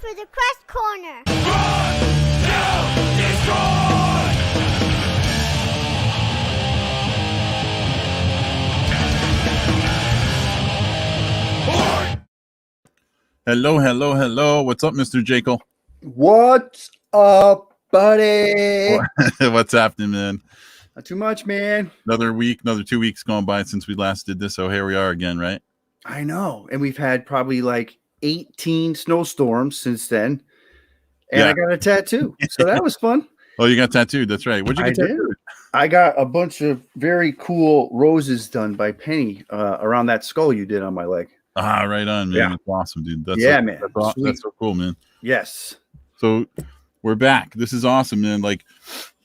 for the Crush Corner. Hello. What's up, Mr. Jekyll? What's up, buddy? What's happening, man? Not too much, man. Another 2 weeks gone by since we last did this, so here we are again, right? I know. And we've had probably like 18 snowstorms since then. And I got a tattoo. So that was fun. Oh, you got tattooed. That's right. What'd you get tattooed? I got a bunch of very cool roses done by Penny around that skull you did on my leg. Ah, right on, man. Yeah. That's awesome, dude. Man. That's so cool, man. Yes. So we're back. This is awesome, man. Like,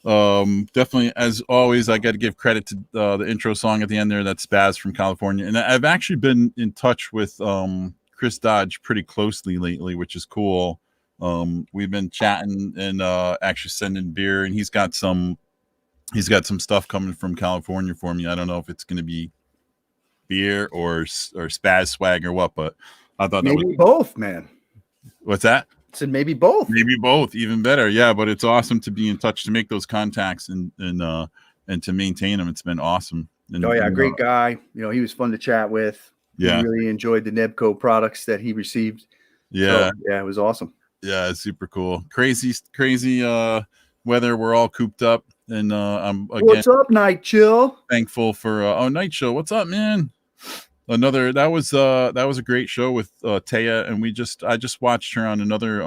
definitely, as always, I got to give credit to the intro song at the end there. That's Spaz from California. And I've actually been in touch with Chris Dodge pretty closely lately, which is cool. We've been chatting and actually sending beer, and he's got some stuff coming from California for me. I don't know if it's going to be beer or Spaz swag or what, but I thought maybe both, man. What's that? I said maybe both. Maybe both, even better. Yeah, but it's awesome to be in touch, to make those contacts and to maintain them. It's been awesome. And, great guy. You know, he was fun to chat with. Yeah, he really enjoyed the Nebco products that he received. Yeah, so, it was awesome. Yeah, it's super cool. Crazy weather. We're all cooped up, and I'm again. What's up, Night Chill? Thankful for Night Chill. What's up, man? That was a great show with Taya, and I just watched her on another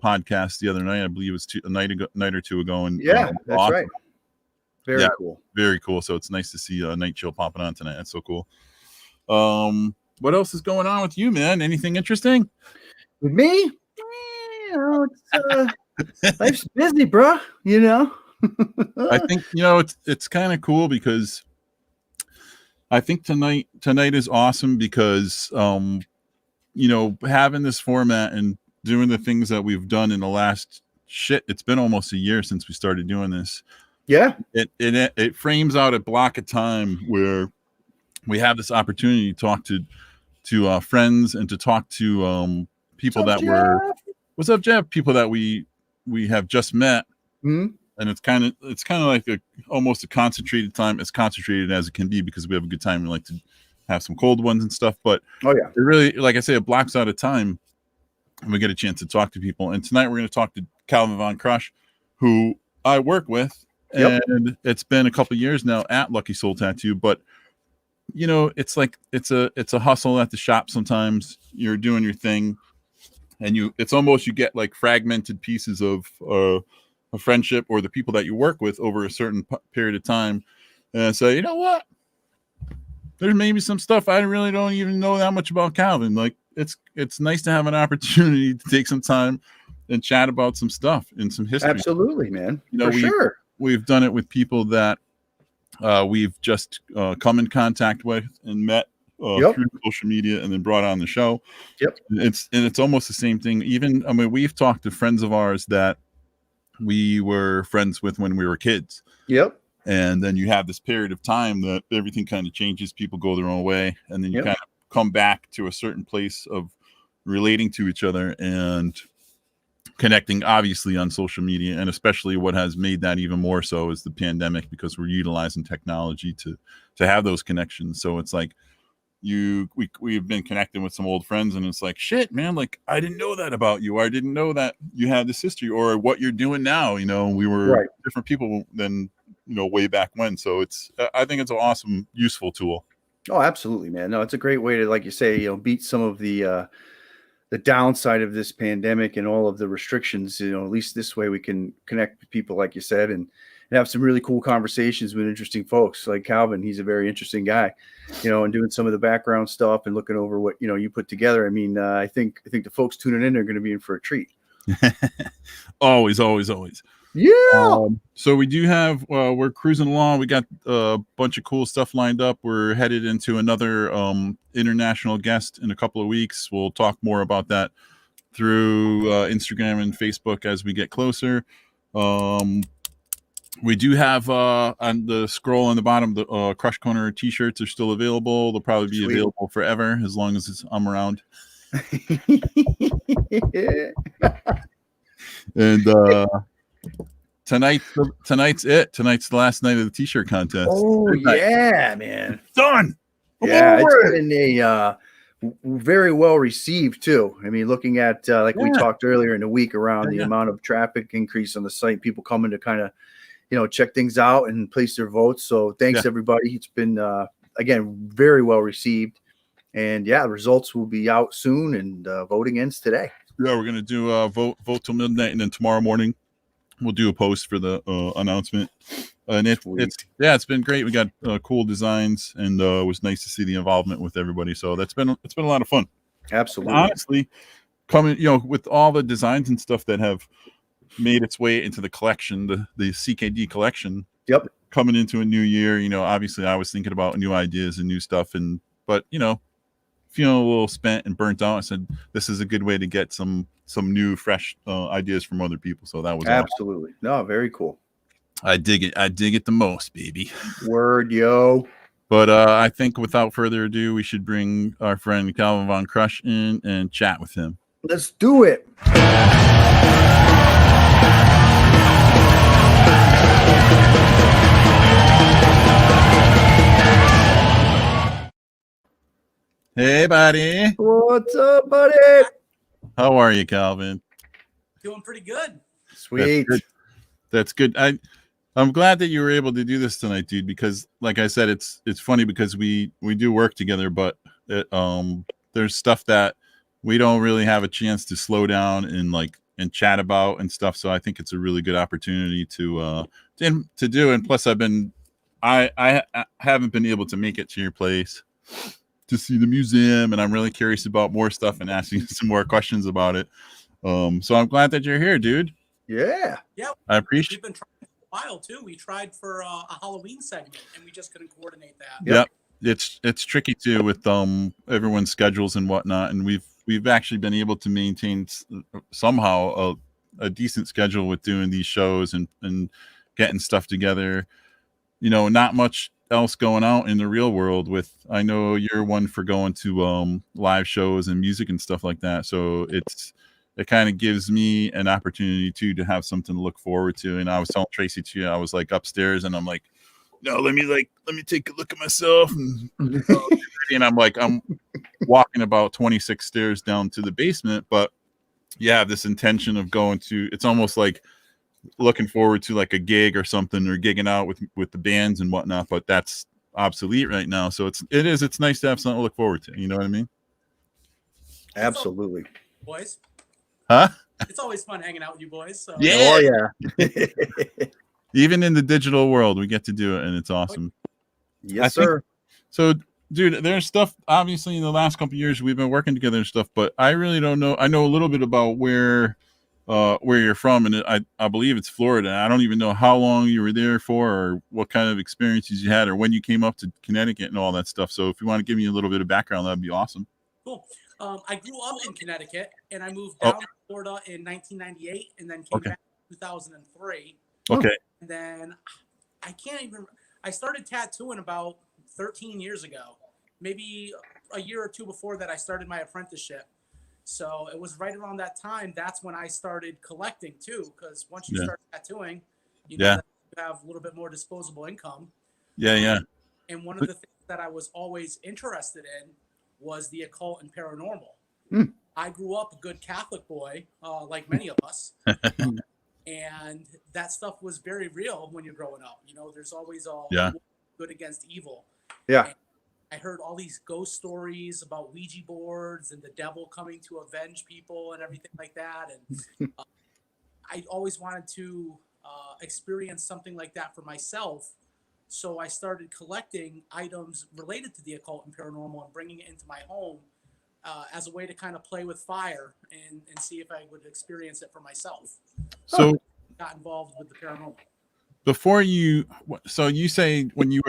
podcast the other night. I believe it was a night or two ago, and that's awesome. right. Very cool. Very cool. So it's nice to see Night Chill popping on tonight. That's so cool. What else is going on with you, man? Anything interesting with me? Life's busy, bro. You know. I think it's kind of cool because I think tonight is awesome because having this format and doing the things that we've done in the last it's been almost a year since we started doing this. Yeah. It frames out a block of time where we have this opportunity to talk to friends and to talk to people that were. What's up, Jeff? People that we have just met. Mm-hmm. And it's kind of like almost a concentrated time, as concentrated as it can be, because we have a good time. We like to have some cold ones and stuff, but it really, like I say, it blocks out a time and we get a chance to talk to people. And tonight we're going to talk to Calvin Von Crush, who I work with, and it's been a couple of years now at Lucky Soul Tattoo, but it's like, it's a hustle at the shop. Sometimes you're doing your thing and it's almost, you get like fragmented pieces of, a friendship or the people that you work with over a certain period of time, and say, you know what, there's maybe some stuff I really don't even know that much about Calvin. Like it's nice to have an opportunity to take some time and chat about some stuff and some history. Absolutely, man. Sure. We've done it with people that we've just come in contact with and met through social media and then brought on the show. It's almost the same thing. We've talked to friends of ours that we were friends with when we were kids. And then you have this period of time that everything kind of changes. People go their own way. And then you kind of come back to a certain place of relating to each other and connecting, obviously, on social media. And especially what has made that even more so is the pandemic, because we're utilizing technology to have those connections. So it's like, we've been connecting with some old friends, and it's like, shit, man, like I didn't know that about you, or I didn't know that you had this history, or what you're doing now. We were different people than way back when. So I think it's an awesome, useful tool. Oh, absolutely, man. No, it's a great way to, like you say, beat some of the downside of this pandemic and all of the restrictions. At least this way we can connect with people, like you said, and have some really cool conversations with interesting folks like Calvin. He's a very interesting guy, and doing some of the background stuff and looking over what, you put together. I mean, I think the folks tuning in are going to be in for a treat. Always. Yeah. So we do have, we're cruising along. We got a bunch of cool stuff lined up. We're headed into another international guest in a couple of weeks. We'll talk more about that through Instagram and Facebook as we get closer. We do have on the scroll on the bottom, the Crush Corner t-shirts are still available. They'll probably be available forever as long as I'm around. And tonight's it. Tonight's the last night of the t-shirt contest. Oh yeah, man. Done. Yeah, it's been a very well received too. I mean, looking at we talked earlier in the week around the amount of traffic increase on the site, people coming to kind of, check things out and place their votes. So thanks everybody. It's been again very well received, and the results will be out soon, and voting ends today. Yeah, we're gonna do vote till midnight, and then tomorrow morning we'll do a post for the announcement. And it's been great. We got cool designs, and it was nice to see the involvement with everybody. So it's been a lot of fun. Absolutely. And honestly, coming with all the designs and stuff that have made its way into the collection, the CKD collection. Yep. Coming into a new year, obviously I was thinking about new ideas and new stuff, but feeling a little spent and burnt out, I said this is a good way to get some new fresh ideas from other people. So that was absolutely awesome. No, very cool. I dig it the most, baby. Word, yo. But I think without further ado, we should bring our friend Calvin Von Crush in and chat with him. Let's do it. Hey, buddy. What's up, buddy? How are you, Calvin? Doing pretty good. Sweet. That's good. I'm glad that you were able to do this tonight, dude, because like I said, it's funny because we do work together, but there's stuff that we don't really have a chance to slow down and chat about and stuff. So I think it's a really good opportunity to do. And plus I haven't been able to make it to your place to see the museum, and I'm really curious about more stuff and asking some more questions about it. So I'm glad that you're here, dude. Yeah. I appreciate. We've been trying for a while too. We tried for a Halloween segment, and we just couldn't coordinate that. Yep. It's tricky too with everyone's schedules and whatnot, and we've actually been able to maintain somehow a decent schedule with doing these shows and getting stuff together. Not much else going out in the real world I know you're one for going to live shows and music and stuff like that, so it kind of gives me an opportunity too to have something to look forward to. And I was telling Tracy too, I was like upstairs and I'm like, no, let me take a look at myself, and I'm walking about 26 stairs down to the basement, but this intention of going to, it's almost like looking forward to like a gig or something, or gigging out with the bands and whatnot, but that's obsolete right now. So it's nice to have something to look forward to. You know what I mean? Absolutely. Boys. Huh? It's always fun hanging out with you boys. So. Yeah. Oh yeah. Even in the digital world, we get to do it, and it's awesome. Yes, sir. So, dude, there's stuff, obviously, in the last couple of years we've been working together and stuff, but I really don't know. I know a little bit about where you're from, and I believe it's Florida. I don't even know how long you were there for, or what kind of experiences you had, or when you came up to Connecticut and all that stuff. So if you want to give me a little bit of background, that'd be awesome. Cool. I grew up in Connecticut, and I moved down to Florida in 1998, and then came back in 2003. Okay. And then I started tattooing about 13 years ago. Maybe a year or two before that, I started my apprenticeship. So it was right around that time. That's when I started collecting too, because once you start tattooing, you have a little bit more disposable income. Yeah. And one of the things that I was always interested in was the occult and paranormal. I grew up a good Catholic boy, like many of us. And that stuff was very real when you're growing up. There's always good against evil. Yeah. And I heard all these ghost stories about Ouija boards and the devil coming to avenge people and everything like that. And I always wanted to experience something like that for myself. So I started collecting items related to the occult and paranormal and bringing it into my home as a way to kind of play with fire and see if I would experience it for myself. So I got involved with the paranormal. So you say when you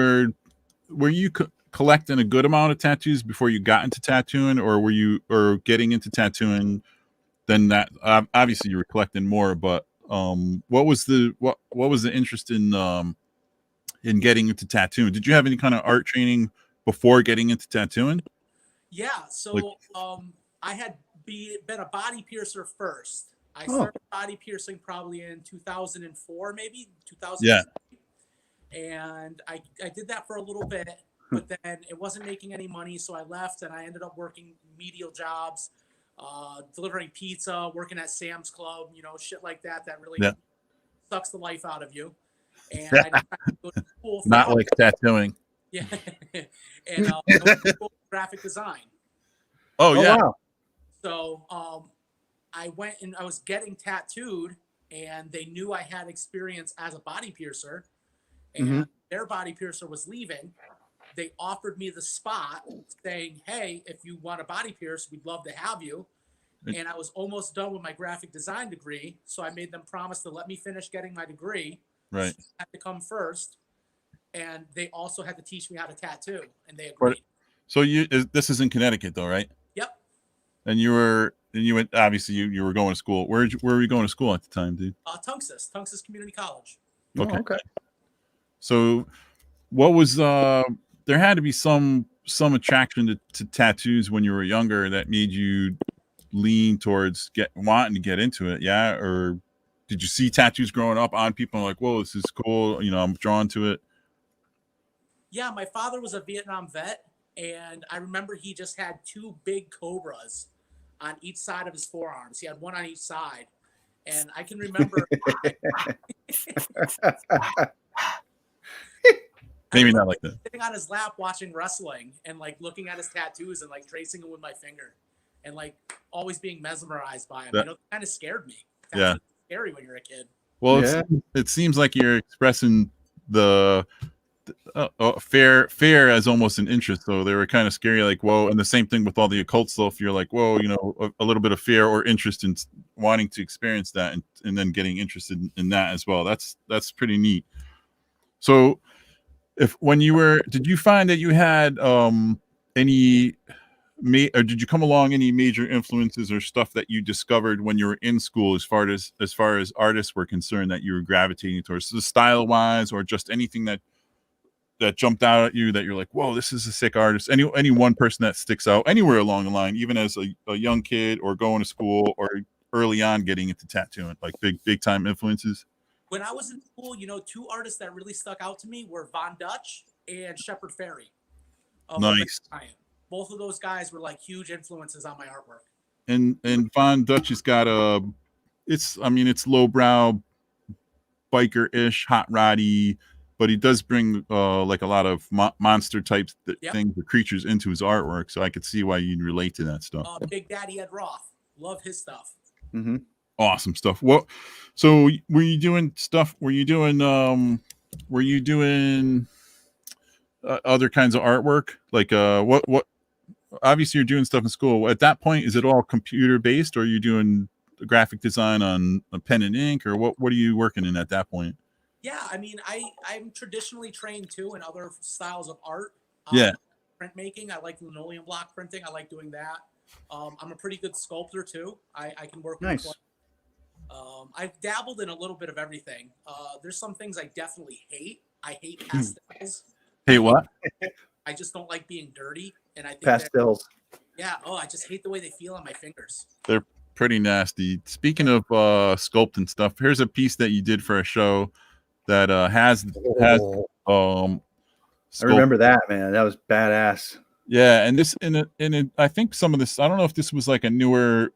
were you collecting a good amount of tattoos before you got into tattooing, or were you getting into tattooing? Then that obviously you were collecting more, but what was the interest in getting into tattooing? Did you have any kind of art training before getting into tattooing? Yeah. So I had been a body piercer first. I Oh. started body piercing probably in 2004, maybe 2000. Yeah. And I did that for a little bit, but then it wasn't making any money, so I left and I ended up working medial jobs, delivering pizza, working at Sam's Club, you know, shit like that. That really Yeah. sucks the life out of you. And I decided to go to school for Not like tattooing. yeah, and I went to school for graphic design. Oh, Oh yeah. wow. So I went and I was getting tattooed, and they knew I had experience as a body piercer, and their body piercer was leaving. They offered me the spot, saying, "Hey, if you want a body pierce, we'd love to have you." And I was almost done with my graphic design degree, so I made them promise to let me finish getting my degree. Right. So I had to come first, and they also had to teach me how to tattoo, and they Right. agreed. So this is in Connecticut though, right? Yep. And you went, obviously you were going to school. Where were you going to school at the time, dude? Tunxus Community College. Okay. Oh, okay. So what was there had to be some attraction to tattoos when you were younger that made you lean towards wanting to get into it, yeah? Or did you see tattoos growing up on people and like, whoa, this is cool, you know, I'm drawn to it? Yeah, my father was a Vietnam vet, and I remember he just had two big cobras on each side of his forearms. He had one on each side, and I can remember Maybe not like that. sitting on his lap watching wrestling and like looking at his tattoos and like tracing them with my finger, and like always being mesmerized by him. You know, it kind of scared me. Yeah. Tattoos are scary when you're a kid. Well, Yeah. it seems like you're expressing the fear as almost an interest. So they were kind of scary, like, whoa. And the same thing with all the occult stuff. You're like, whoa, you know, a little bit of fear or interest in wanting to experience that, and then getting interested in that as well. That's pretty neat. So did you find that you had any or did you come along any major influences or stuff that you discovered when you were in school as far as artists were concerned that you were gravitating towards, the style wise, or just anything that jumped out at you that you're like, whoa, this is a sick artist? Any one person that sticks out anywhere along the line, even as a young kid or going to school or early on getting into tattooing, like big time influences? When I was in school, you know, two artists that really stuck out to me were Von Dutch and Shepard Fairey. Nice. Both of those guys were like huge influences on my artwork. And Von Dutch has got it's lowbrow, biker-ish, hot roddy, but he does bring like a lot of monster types things, the creatures into his artwork. So I could see why you'd relate to that stuff. Big Daddy Ed Roth, love his stuff. Mm-hmm. Awesome stuff. What? So were you doing stuff? Were you doing other kinds of artwork? Like what? Obviously, you're doing stuff in school. At that point, is it all computer based, or are you doing graphic design on a pen and ink, or what are you working in at that point? Yeah, I mean, I'm traditionally trained too in other styles of art. Yeah. Printmaking. I like linoleum block printing. I like doing that. I'm a pretty good sculptor too. I can work with Nice. I've dabbled in a little bit of everything. There's some things I definitely hate. I hate pastels. Hey, what? I just don't like being dirty, and I think Pastels. I just hate the way they feel on my fingers. They're pretty nasty. Speaking of sculpting stuff, here's a piece that you did for a show that has I remember that, man. That was badass. Yeah, and I think some of this, I don't know if this was like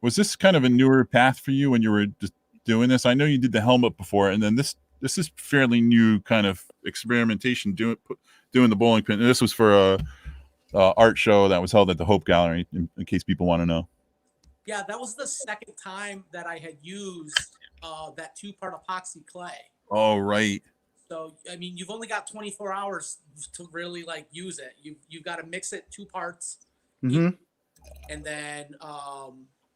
was this kind of a newer path for you when you were just doing this? I know you did the helmet before, and then this is fairly new kind of experimentation doing the bowling pin. And this was for a art show that was held at the Hope Gallery, in case people want to know. Yeah, that was the second time that I had used that 2-part epoxy clay. Oh, right. So, I mean, you've only got 24 hours to really like use it. You've got to mix it 2 parts, and then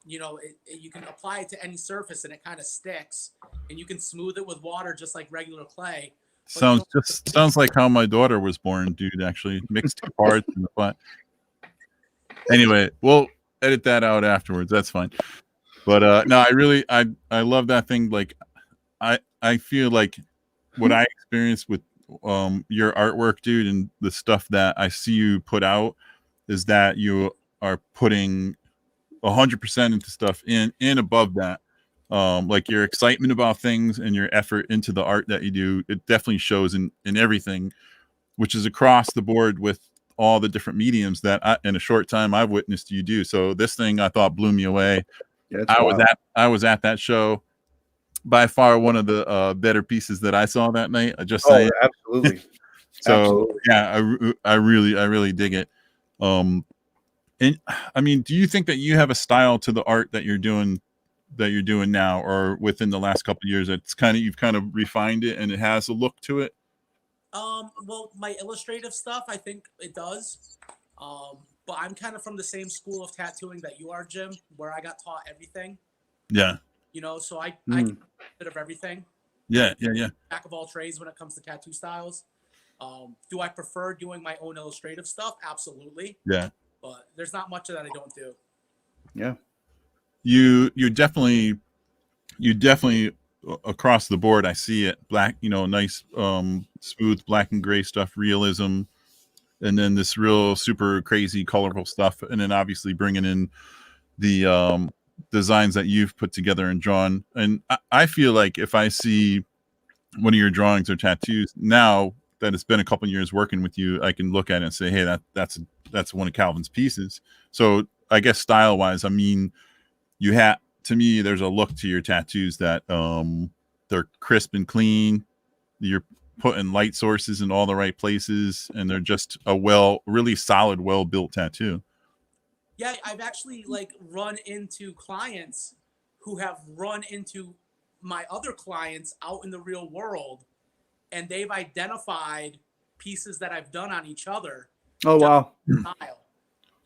you know, you can apply it to any surface and it kind of sticks, and you can smooth it with water just like regular clay. Sounds like how my daughter was born, dude. Actually, mixed 2 parts in the flat. Anyway, we'll edit that out afterwards. That's fine. But no, I love that thing. Like, I feel like what I experienced with your artwork, dude, and the stuff that I see you put out is that you are putting 100% into stuff and above that. Like your excitement about things and your effort into the art that you do, it definitely shows in everything, which is across the board with all the different mediums that in a short time I've witnessed you do. So this thing I thought blew me away. Yeah, I was at that show. By far one of the better pieces that I saw that night. I just saying. Absolutely. So absolutely. Yeah, I really dig it. And I mean, do you think that you have a style to the art that you're doing now, or within the last couple of years, it's you've kind of refined it and it has a look to it? Well, my illustrative stuff, I think it does. But I'm kind of from the same school of tattooing that you are, Jim, where I got taught everything. Yeah. You know, so I do a bit of everything. Yeah. Jack of all trades when it comes to tattoo styles. Do I prefer doing my own illustrative stuff? Absolutely. Yeah. But there's not much of that I don't do. Yeah. You definitely across the board, I see it. Black, nice, smooth black and gray stuff, realism, and then this real super crazy colorful stuff, and then obviously bringing in the designs that you've put together and drawn. And I feel like if I see one of your drawings or tattoos now that it's been a couple of years working with you, I can look at it and say, hey, that's one of Calvin's pieces. So I guess style wise, I mean, to me, there's a look to your tattoos that they're crisp and clean. You're putting light sources in all the right places, and they're just a really solid, well-built tattoo. Yeah, I've actually run into clients who have run into my other clients out in the real world, and they've identified pieces that I've done on each other. Oh, wow. Style.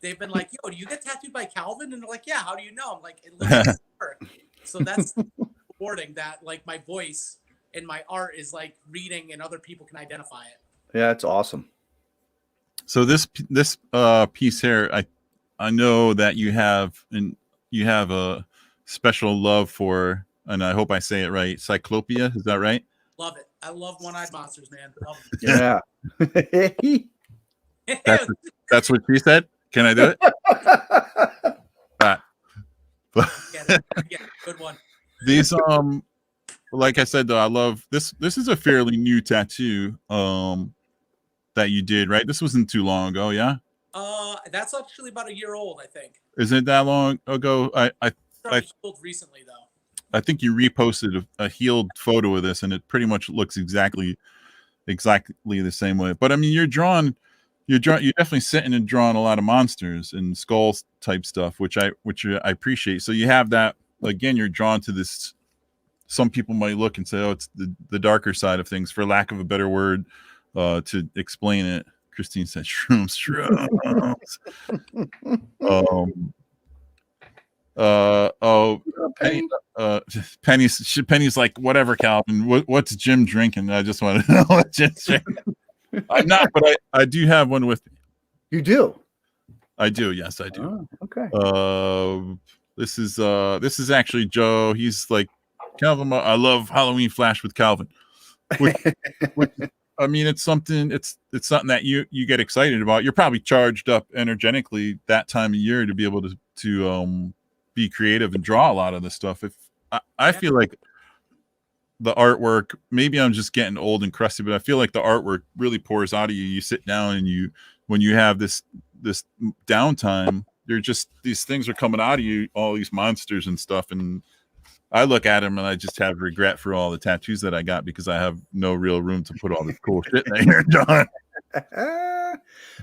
They've been like, yo, do you get tattooed by Calvin? And they're like, yeah, how do you know? I'm like, it looks like work. So that's rewarding that my voice and my art is reading and other people can identify it. Yeah, it's awesome. So this piece here, I know that you have a special love for, and I hope I say it right, Cyclopia. Is that right? Love it. I love one-eyed monsters, man. Love it. Yeah. That's what she said. Can I do it? Yeah, good one. These like I said though, I love this. This is a fairly new tattoo that you did, right? This wasn't too long ago, yeah? That's actually about a year old, I think. Isn't it that long ago? I healed recently though. I think you reposted a healed photo of this, and it pretty much looks exactly the same way. But I mean, you're definitely sitting and drawing a lot of monsters and skulls type stuff, which I appreciate. So you have that, again, you're drawn to this. Some people might look and say, oh, it's the darker side of things, for lack of a better word to explain it. Christine said shrooms. Penny's like, whatever, Calvin. What's Jim drinking? I just want to know what Jim's drinking. I'm not, but I do have one with me. You do? I do. Yes, I do. Oh, okay. This is actually Joe. He's like, Calvin, I love Halloween Flash with Calvin. Which, I mean, it's something that you get excited about. You're probably charged up energetically that time of year to be able to be creative and draw a lot of this stuff. If I feel like the artwork, maybe I'm just getting old and crusty, but I feel like the artwork really pours out of you. You sit down and when you have this downtime, these things are coming out of you, all these monsters and stuff. And I look at them and I just have regret for all the tattoos that I got because I have no real room to put all this cool shit that you're done.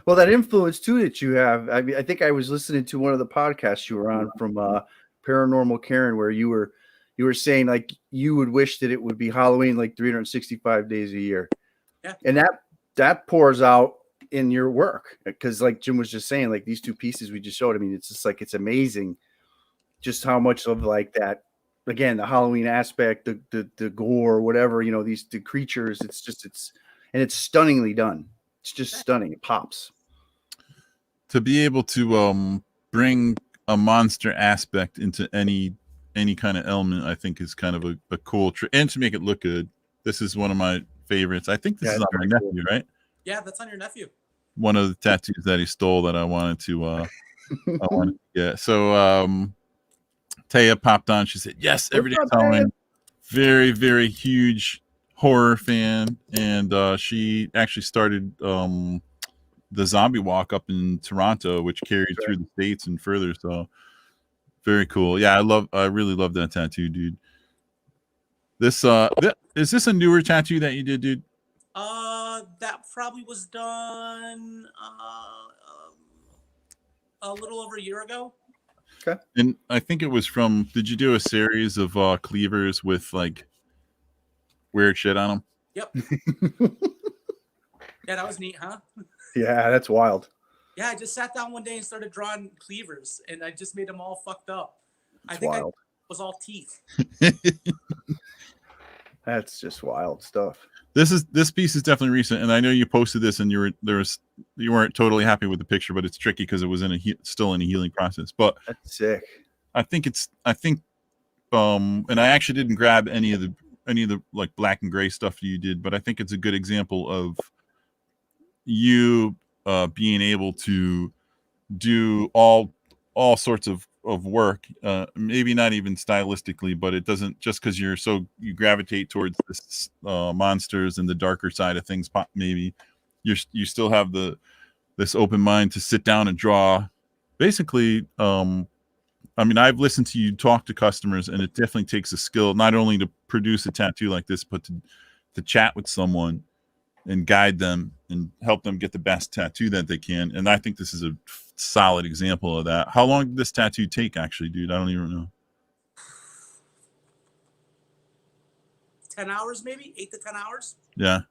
Well, that influence too that you have. I mean, I think I was listening to one of the podcasts you were on from Paranormal Karen, where you were saying like you would wish that it would be Halloween like 365 days a year. Yeah. And that pours out in your work, because like Jim was just saying, like these two pieces we just showed, I mean, it's just like, it's amazing just how much of like that, again, the Halloween aspect, the gore, whatever, the creatures, it's stunningly done. It's just stunning. It pops. To be able to bring a monster aspect into any kind of element, I think is kind of a cool trick, and to make it look good. This is one of my favorites. I think this is on my nephew, right? Yeah, that's on your nephew. One of the tattoos that he stole that I wanted to Yeah. So Taya popped on. She said, "Yes, every day What's up, Halloween." Taya? Very, very huge horror fan, and she actually started the zombie walk up in Toronto, which carried through the states and further. So very cool. Yeah, I really love that tattoo, dude. This is this a newer tattoo that you did, dude? That probably was done a little over a year ago. Okay. And I think it was from. Did you do a series of cleavers with like weird shit on them? Yep. Yeah, that was neat, huh? Yeah, that's wild. Yeah, I just sat down one day and started drawing cleavers, and I just made them all fucked up. That's I think wild. I was all teeth. That's just wild stuff. This piece is definitely recent, and I know you posted this, and you weren't totally happy with the picture, but it's tricky because it was still in a healing process. But That's sick. I think and I actually didn't grab any of the like black and gray stuff you did, but I think it's a good example of you being able to do all sorts of work, maybe not even stylistically, but it doesn't just because you gravitate towards this monsters and the darker side of things. Maybe you still have this open mind to sit down and draw. Basically, I mean, I've listened to you talk to customers, and it definitely takes a skill not only to produce a tattoo like this, but to chat with someone and guide them and help them get the best tattoo that they can. And I think this is a solid example of that. How long did this tattoo take, actually, dude? I don't even know. 10 hours, maybe 8 to 10 hours. Yeah.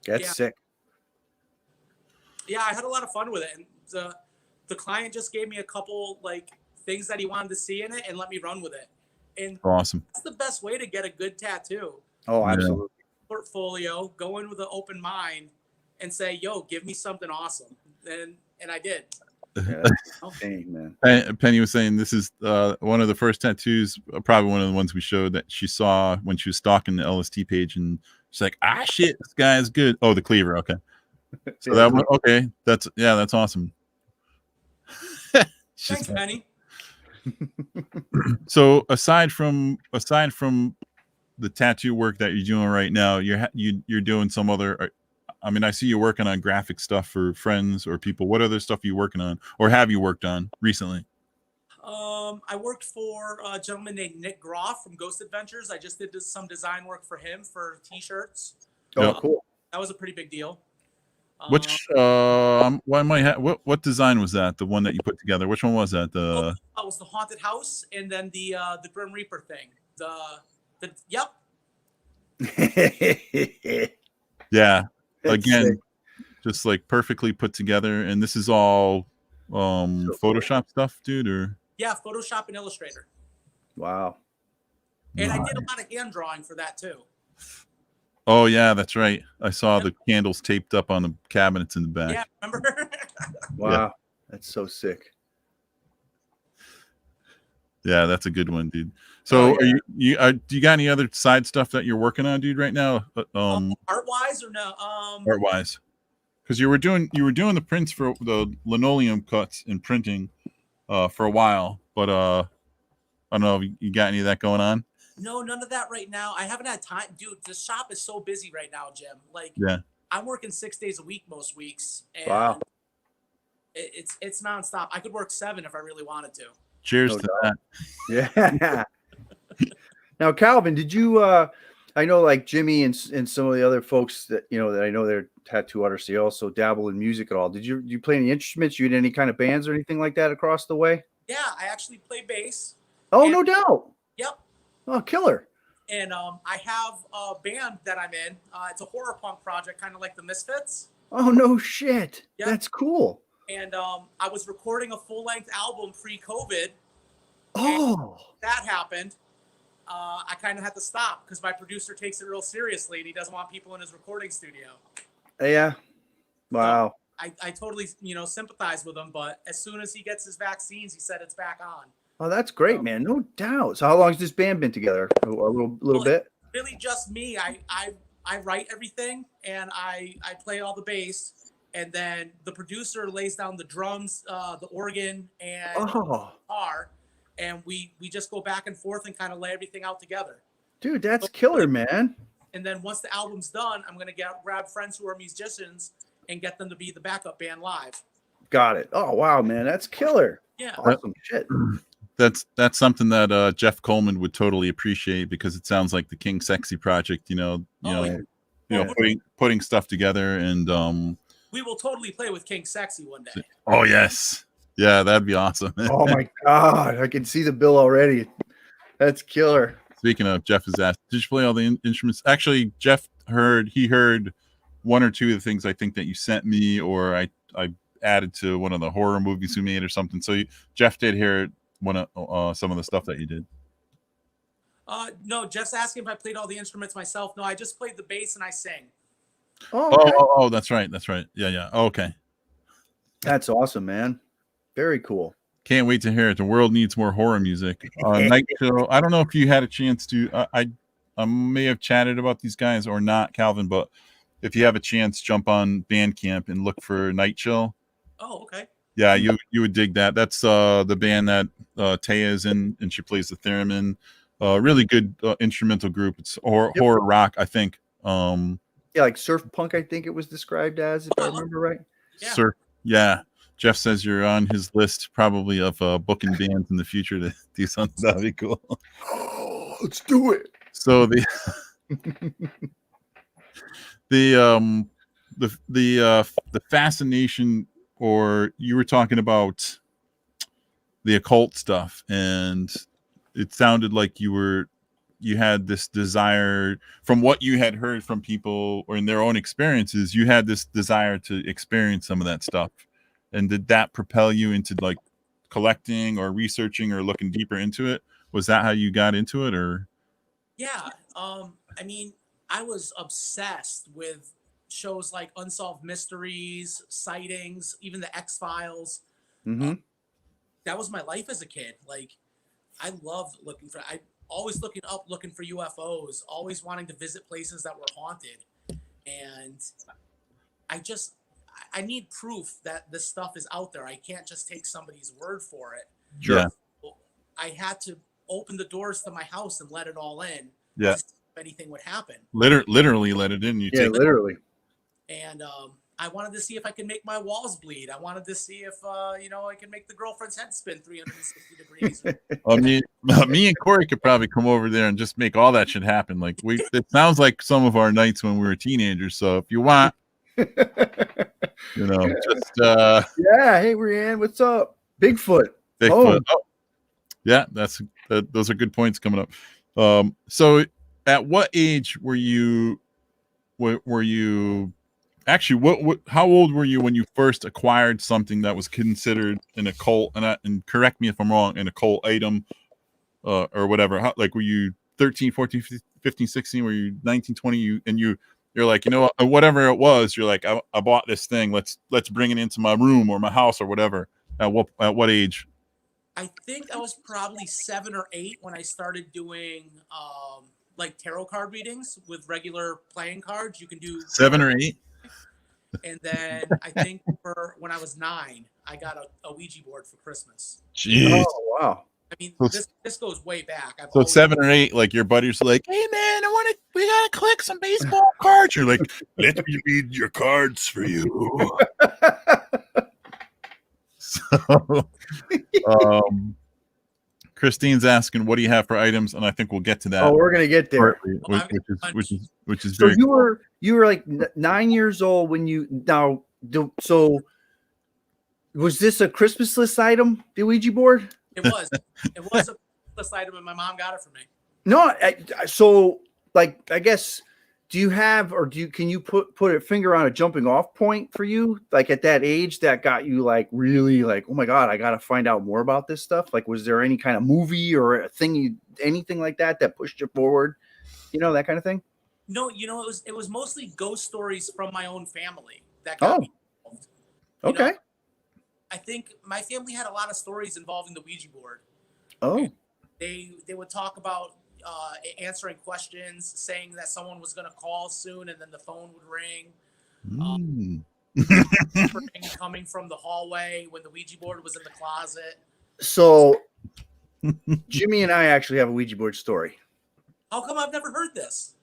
That's sick. Yeah, I had a lot of fun with it. And the client just gave me a couple like things that he wanted to see in it and let me run with it. And awesome. That's the best way to get a good tattoo. Oh, absolutely. Portfolio, go in with an open mind and say, yo, give me something awesome. And I did. Yeah, dang, man. Penny was saying this is one of the first tattoos, probably one of the ones we showed that she saw when she was stalking the LST page, and she's like, ah, shit, this guy is good. Oh, the cleaver. Okay. So that one, okay. That's awesome. Thanks, Penny. So aside from the tattoo work that you're doing right now, you're doing some other. I mean, I see you working on graphic stuff for friends or people. What other stuff are you working on, or have you worked on recently? I worked for a gentleman named Nick Groff from Ghost Adventures. I just did some design work for him for T-shirts. Oh, cool. That was a pretty big deal. Which what design was that? The one that you put together? Which one was that? It was the haunted house, and then the Grim Reaper thing. Yep. Yeah. Again, just like perfectly put together. And this is all Photoshop stuff, dude, or? Yeah, Photoshop and Illustrator. Wow. And I did a lot of hand drawing for that too. Oh yeah, that's right. I saw the candles taped up on the cabinets in the back. Yeah, remember? Wow, yeah. That's so sick. Yeah, that's a good one, dude. So, do you got any other side stuff that you're working on, dude, right now? Art wise or no? Art wise, because you were doing the prints for the linoleum cuts and printing for a while, but I don't know if you got any of that going on. No, none of that right now. I haven't had time, dude. The shop is so busy right now, Jim. Like, I'm working 6 days a week most weeks, and wow, it's nonstop. I could work 7 if I really wanted to. Cheers to that. Yeah. Now, Calvin, did you? I know, like Jimmy and some of the other folks that that I know they're tattoo artists. They also dabble in music at all. Did you play any instruments? You in any kind of bands or anything like that across the way? Yeah, I actually play bass. Oh, no doubt. Yep. Oh, killer. And I have a band that I'm in. It's a horror punk project, kind of like the Misfits. Oh, no shit. Yep. That's cool. And I was recording a full-length album pre-COVID. Oh. That happened. I kind of had to stop because my producer takes it real seriously and he doesn't want people in his recording studio. Yeah. Wow. So I totally, sympathize with him. But as soon as he gets his vaccines, he said it's back on. Oh, that's great, man. No doubt. So how long has this band been together? A little bit? Really just me. I write everything and I play all the bass. and then the producer lays down the drums, the organ, and Oh, guitar, and we just go back and forth and kind of lay everything out together. dude, that's killer, man. And then once the album's done, I'm gonna grab friends who are musicians and get them to be the backup band live. Got it. Oh, wow, man, that's killer. Yeah. Awesome shit. That's something that Jeff Coleman would totally appreciate, because it sounds like the King Sexy project. Putting stuff together, and we will totally play with King Sexy one day. Oh yes, yeah, that'd be awesome. Oh my god, I can see the bill already. That's killer. Speaking of, Jeff has asked, did you play all the instruments? Actually, Jeff heard one or two of the things I think that you sent me, or I added to one of the horror movies we made or something. So Jeff did hear one of some of the stuff that you did. No, Jeff's asking if I played all the instruments myself. No, I just played the bass and I sang. Oh, okay. Oh, that's right. Yeah. Okay. That's awesome, man. Very cool. Can't wait to hear it. The world needs more horror music. Night Chill. I don't know if you had a chance to. I may have chatted about these guys or not, Calvin. But if you have a chance, jump on Bandcamp and look for Night Chill. Oh, okay. Yeah, you would dig that. That's the band that Taya is in, and she plays the theremin. Really good instrumental group. It's horror rock, I think. Yeah, like surf punk, I think it was described as, if I remember right. Yeah. Surf. Yeah. Jeff says you're on his list probably of booking bands in the future to do something. That'd be cool. Oh, let's do it. So the fascination, or you were talking about the occult stuff, and it sounded like you had this desire, from what you had heard from people or in their own experiences, you had this desire to experience some of that stuff. And did that propel you into like collecting or researching or looking deeper into it? Was that how you got into it, or? Yeah. I mean, I was obsessed with shows like Unsolved Mysteries, Sightings, even the X-Files. Mm-hmm. That was my life as a kid. Like, I loved always looking for UFOs, always wanting to visit places that were haunted. And I need proof that this stuff is out there. I can't just take somebody's word for it. Sure. Yeah. So I had to open the doors to my house and let it all in. Yeah. To see if anything would happen. Literally let it in. Literally. And I wanted to see if I could make my walls bleed. I wanted to see if I could make the girlfriend's head spin 360 degrees. Me and Corey could probably come over there and just make all that shit happen. Like it sounds like some of our nights when we were teenagers. So if you want, just yeah. Hey, Rianne, what's up? Bigfoot. Oh. Yeah, those are good points coming up. So at what age were you actually, how old were you when you first acquired something that was considered an occult, and correct me if I'm wrong, an occult item or whatever? Were you 13, 14, 15, 16? Were you 19, 20? You're like, whatever it was, you're like, I bought this thing. Let's bring it into my room or my house or whatever. At what age? I think I was probably 7 or 8 when I started doing like tarot card readings with regular playing cards. You can do 7 or 8. And then I think for when I was 9, I got a Ouija board for Christmas. Jeez. Oh, wow. I mean, this goes way back. So 7 or 8, like your buddies are like, "Hey man, we gotta collect some baseball cards." You're like, "Let me read your cards for you." So, Christine's asking, "What do you have for items?" And I think we'll get to that. Oh, we're gonna get there. Which is so very. You were like 9 years old when you so. Was this a Christmas list item, the Ouija board? It was. It was a list item, and my mom got it for me. No, so like I guess, do you have, or can you put a finger on a jumping off point for you, like at that age that got you like really like, oh my god, I got to find out more about this stuff? Like, was there any kind of movie or a thing, anything like that pushed you forward? That kind of thing. No, it was mostly ghost stories from my own family that got me involved. Okay. I think my family had a lot of stories involving the Ouija board. Oh. They would talk about answering questions, saying that someone was going to call soon, and then the phone would ring. coming from the hallway when the Ouija board was in the closet. So Jimmy and I actually have a Ouija board story. How come I've never heard this?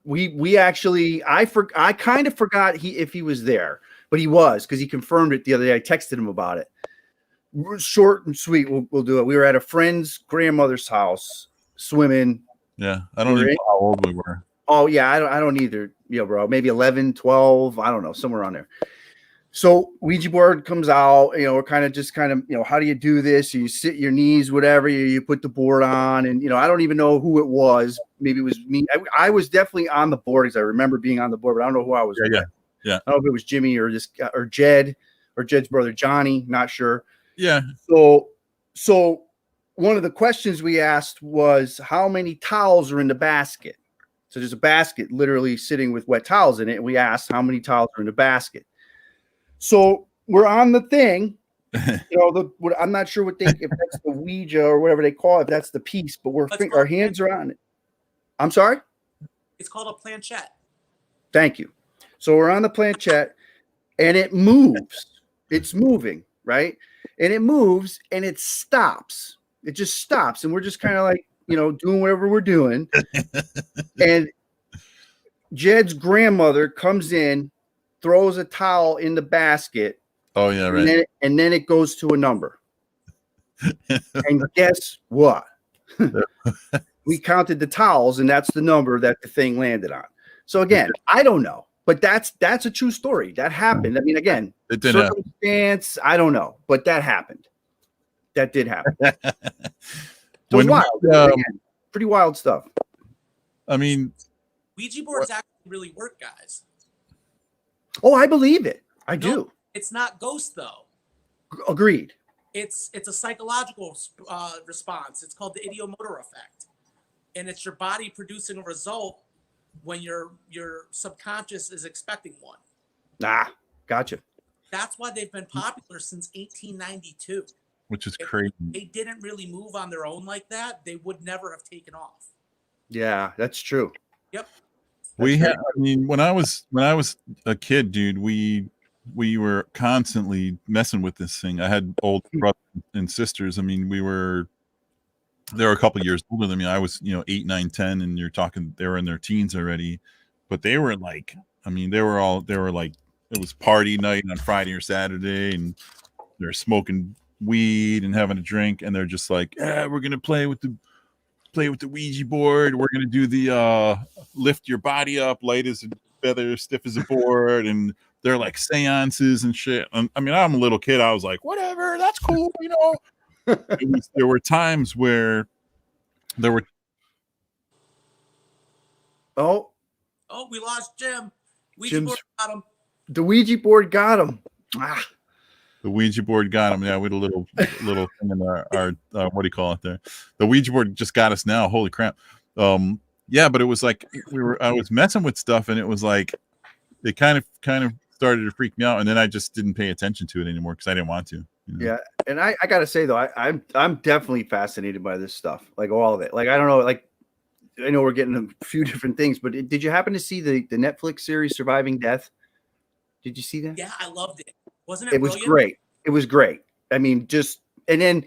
We actually I kind of forgot if he was there, but he was, because he confirmed it the other day. I texted him about it. Short and sweet. We'll do it. We were at a friend's grandmother's house swimming. Yeah, I don't know how old we were. Oh yeah, I don't either. Yeah, bro. Maybe 11, 12. I don't know, somewhere around there. So Ouija board comes out. We're kind of, how do you do this? You sit your knees, whatever. You put the board on, and I don't even know who it was. Maybe it was me. I was definitely on the board, because I remember being on the board, but I don't know who I was. Yeah. I don't know if it was Jimmy or Jed or Jed's brother Johnny. Not sure. Yeah. So one of the questions we asked was, how many towels are in the basket? So there's a basket literally sitting with wet towels in it, and we asked how many towels are in the basket. So we're on the thing, I'm not sure if that's the Ouija or whatever they call it, if that's the piece, but our hands are on it. I'm sorry? It's called a planchette. Thank you. So we're on the planchette, and it moves. It's moving, right? And it moves, and it stops. It just stops, and we're just kind of like, doing whatever we're doing. And Jed's grandmother comes in, throws a towel in the basket. Oh yeah, right. And then it goes to a number. And guess what? We counted the towels, and that's the number that the thing landed on. So again, I don't know, but that's a true story. That happened. I mean, again, it did circumstance, I don't know, but that happened. That did happen. So it's wild. Again, pretty wild stuff. I mean, Ouija boards actually really work, guys. Oh, I believe it. I do. It's not ghost, though. Agreed. It's a psychological response. It's called the ideomotor effect, and it's your body producing a result when your subconscious is expecting one. Gotcha. That's why they've been popular since 1892. Which is crazy. If they didn't really move on their own like that, they would never have taken off. Yeah, that's true. Yep. When I was a kid, dude, we were constantly messing with this thing. I had older brothers and sisters. I mean, they were a couple of years older than me. I was, 8, 9, 10, and you're talking, they were in their teens already, but they were like, they were like, it was party night on Friday or Saturday, and they're smoking weed and having a drink, and they're just like, we're gonna play with the Ouija board. We're gonna do the lift your body up, light as a feather, stiff as a board, and they're like seances and shit. I'm a little kid. I was like, whatever, that's cool, There were times where there were. Oh, we lost Jim. Ouija board got him. The Ouija board got him. The Ouija board got him. Yeah, we had a little thing in our what do you call it there? The Ouija board just got us now. Holy crap. Yeah, but it was like I was messing with stuff, and it was like it kind of started to freak me out, and then I just didn't pay attention to it anymore because I didn't want to. Yeah, and I gotta say though, I'm definitely fascinated by this stuff, like all of it. Like I don't know, like I know we're getting a few different things, but did you happen to see the Netflix series Surviving Death? Did you see that? Yeah, I loved it. Wasn't it? It was great. It was great. Again,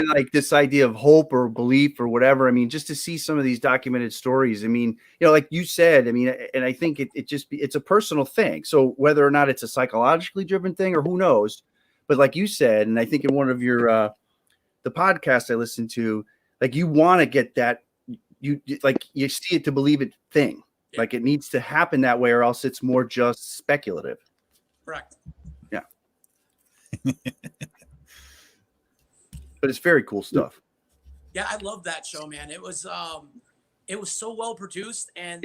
like this idea of hope or belief or whatever. Just to see some of these documented stories. Like you said, and I think it's a personal thing. So whether or not it's a psychologically driven thing or who knows, but like you said, and I think in one of your the podcast I listened to, like you want to get that you see it to believe it thing. Yeah. Like it needs to happen that way, or else it's more just speculative. Correct. Yeah. But it's very cool stuff. Yeah, I love that show, man. It was so well produced, and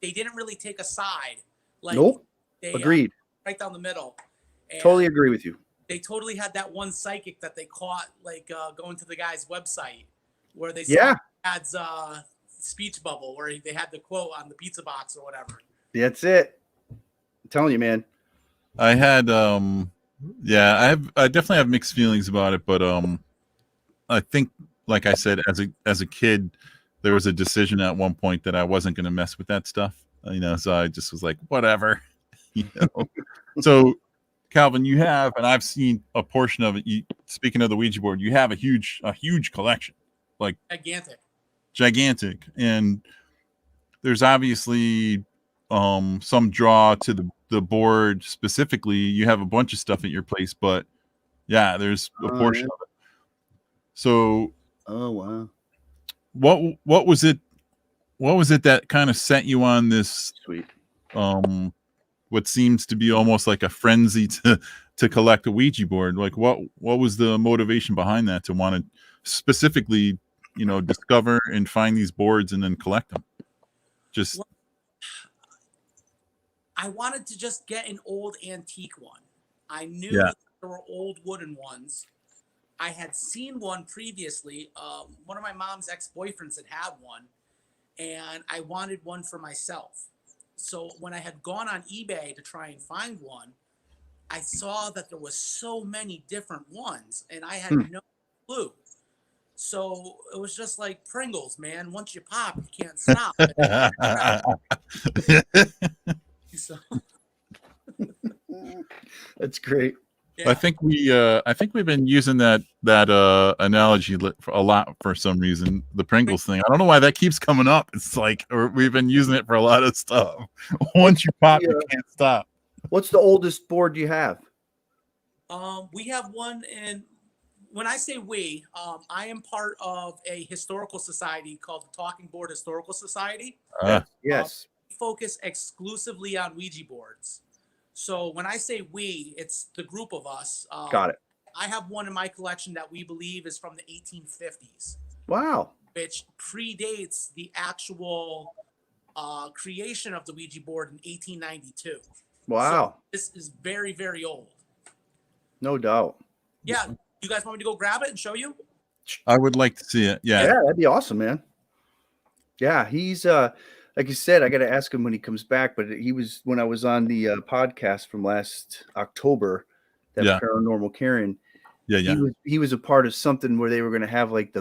they didn't really take a side. Like, nope. Agreed. Right down the middle. And totally agree with you. They totally had that one psychic that they caught, like going to the guy's website where they saw Dad's speech bubble where they had the quote on the pizza box or whatever. That's it. I'm telling you, man. I had I definitely have mixed feelings about it, but I think, like I said, as a kid, there was a decision at one point that I wasn't going to mess with that stuff, so I just was like, whatever. You know? So, Calvin, you have, and I've seen a portion of it. Speaking of the Ouija board, you have a huge collection, like gigantic, and there's obviously some draw to the board specifically. You have a bunch of stuff at your place, but yeah, there's a portion of it. So, oh wow, what was it? What was it that kind of set you on this sweet? What seems to be almost like a frenzy to collect a Ouija board. Like what was the motivation behind that to want to specifically, discover and find these boards and then collect them? I wanted to just get an old antique one. I knew Yeah. there were old wooden ones. I had seen one previously. One of my mom's ex-boyfriends had one, and I wanted one for myself. So when I had gone on eBay to try and find one, I saw that there was so many different ones, and I had no clue. So it was just like Pringles, man. Once you pop, you can't stop. So, That's great. yeah. I think we've been using that analogy for a lot for some reason. The Pringles thing. I don't know why that keeps coming up. It's like we've been using it for a lot of stuff. Once you pop, you can't stop. What's the oldest board you have? We have one in. When I say we, I am part of a historical society called the Talking Board Historical Society. Yes. We focus exclusively on Ouija boards. So when I say we, it's the group of us. Got it. I have one in my collection that we believe is from the 1850s. Wow. Which predates the actual creation of the Ouija board in 1892. Wow. So this is very, very old. No doubt. Yeah. You guys want me to go grab it and show you? I would like to see it. Yeah. Yeah, that'd be awesome, man. Yeah, he's like you said, I got to ask him when he comes back, but he was when I was on the podcast from last October, that Paranormal Karen. Yeah. He was a part of something where they were going to have like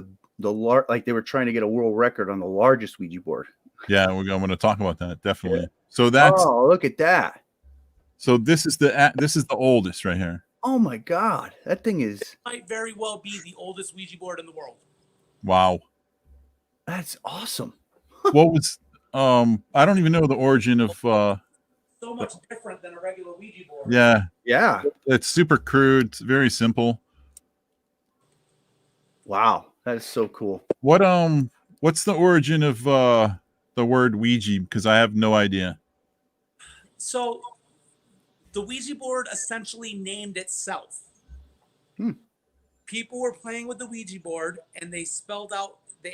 like they were trying to get a world record on the largest Ouija board. Yeah, we're going to talk about that definitely. Yeah. So that's look at that. So this is the oldest right here. Oh my God, that thing is. It might very well be the oldest Ouija board in the world. Wow, that's awesome. What was I don't even know the origin of so much different than a regular Ouija board. Yeah. It's super crude. It's very simple. Wow, that is so cool. What's the origin of the word Ouija? Because I have no idea. So the Ouija board essentially named itself. People were playing with the Ouija board and they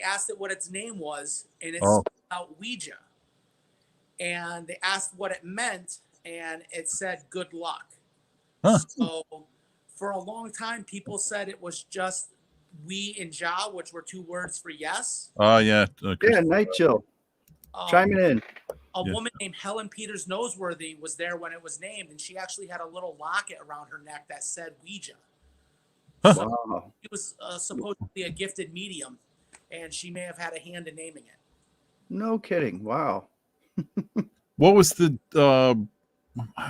asked it what its name was, and it spelled out Ouija. And they asked what it meant, and it said good luck. Huh. So for a long time, people said it was just we and Ja, which were two words for yes. Oh, yeah. Yeah, Night Chill. Chiming in. A woman named Helen Peters Noseworthy was there when it was named, and she actually had a little locket around her neck that said Ouija. So wow. it was supposedly a gifted medium, and she may have had a hand in naming it. No kidding. Wow. What was the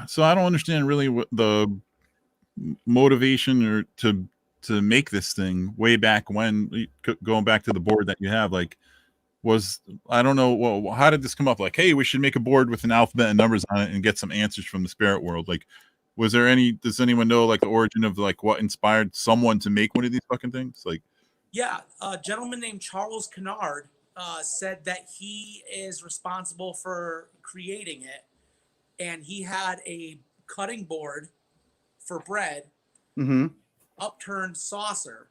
so I don't understand really what the motivation or to make this thing way back when, going back to the board that you have, like I don't know, well, how did this come up? Like, hey, we should make a board with an alphabet and numbers on it and get some answers from the spirit world. Like, does anyone know like the origin of like what inspired someone to make one of these fucking things? Like, yeah, a gentleman named Charles Kennard said that he is responsible for creating it, and he had a cutting board for bread, upturned saucer,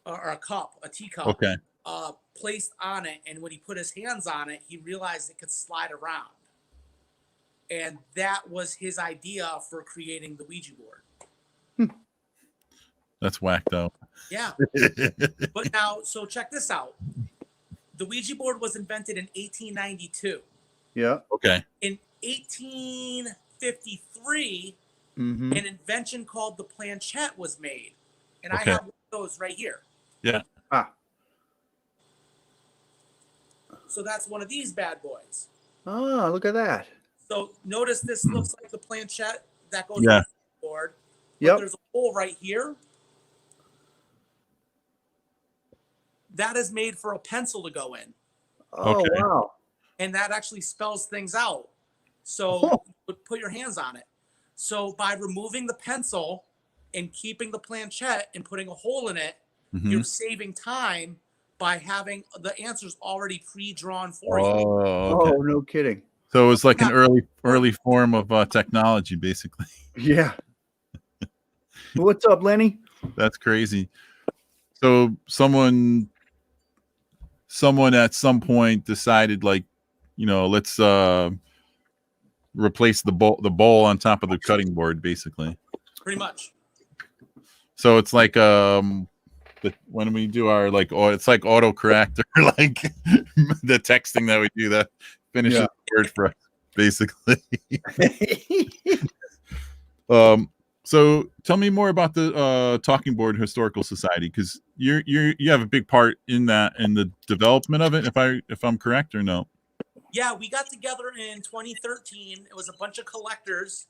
or a teacup, placed on it, and when he put his hands on it, he realized it could slide around, and that was his idea for creating the Ouija board. That's whacked out. Yeah. But now, so check this out. The Ouija board was invented in 1892. Yeah. Okay. In 1853, an invention called the planchette was made. And I have one of those right here. Yeah. So that's one of these bad boys. Oh, look at that. So notice this looks like the planchette that goes Yeah. on the board. But Yep. there's a hole right here. That is made for a pencil to go in. Oh, Okay. wow. And that actually spells things out. So Oh. you would put your hands on it. So by removing the pencil and keeping the planchette and putting a hole in it, Mhm. you're saving time by having the answers already pre-drawn for you. Oh, okay. Oh, no kidding. So it was like an early form of technology, basically. Yeah. What's up, Lenny? That's crazy. So someone at some point decided, like, let's replace the bowl on top of the cutting board, basically. Pretty much. So it's like when we do our it's like autocorrect or like the texting that we do that finishes Yeah. the word for us, basically. So tell me more about the Talking Board Historical Society, because you have a big part in that, in the development of it, if I'm correct or no. Yeah, we got together in 2013. It was a bunch of collectors.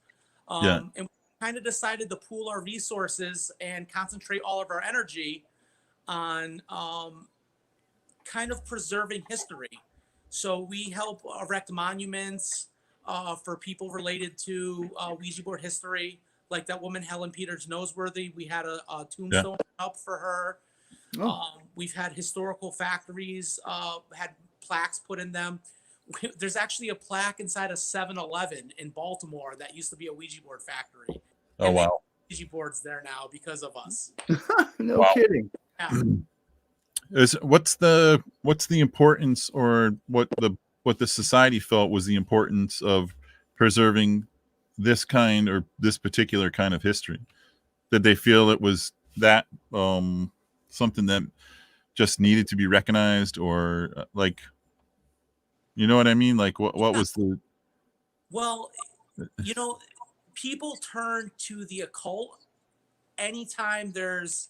Yeah. And we kind of decided to pool our resources and concentrate all of our energy on kind of preserving history. So we help erect monuments for people related to Ouija board history, like that woman Helen Peters Noseworthy. We had a tombstone up for her. Oh. We've had historical factories, had plaques put in them. There's actually a plaque inside a 7-Eleven in Baltimore that used to be a Ouija board factory. Oh, And they wow. have Ouija boards there now because of us. No Wow. kidding. Yeah. What's the importance, or what the society felt was the importance of preserving this kind, or this particular kind of history? Did they feel it was that something that just needed to be recognized, or like, you know what I mean? Like what was the... Well, people turn to the occult anytime there's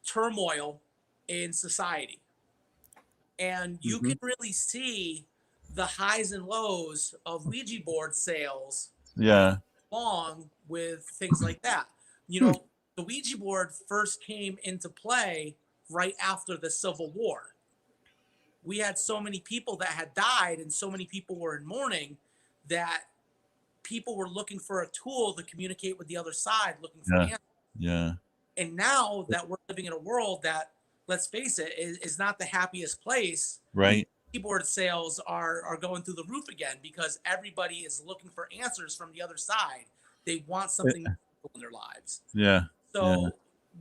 turmoil in society. And you can really see the highs and lows of Ouija board sales Yeah. along with things like that. The Ouija board first came into play right after the Civil War. We had so many people that had died and so many people were in mourning that people were looking for a tool to communicate with the other side, looking for answers. Yeah. And now that we're living in a world that, let's face it, is not the happiest place, Right. keyboard sales are going through the roof again because everybody is looking for answers from the other side. They want something in their lives. Yeah. So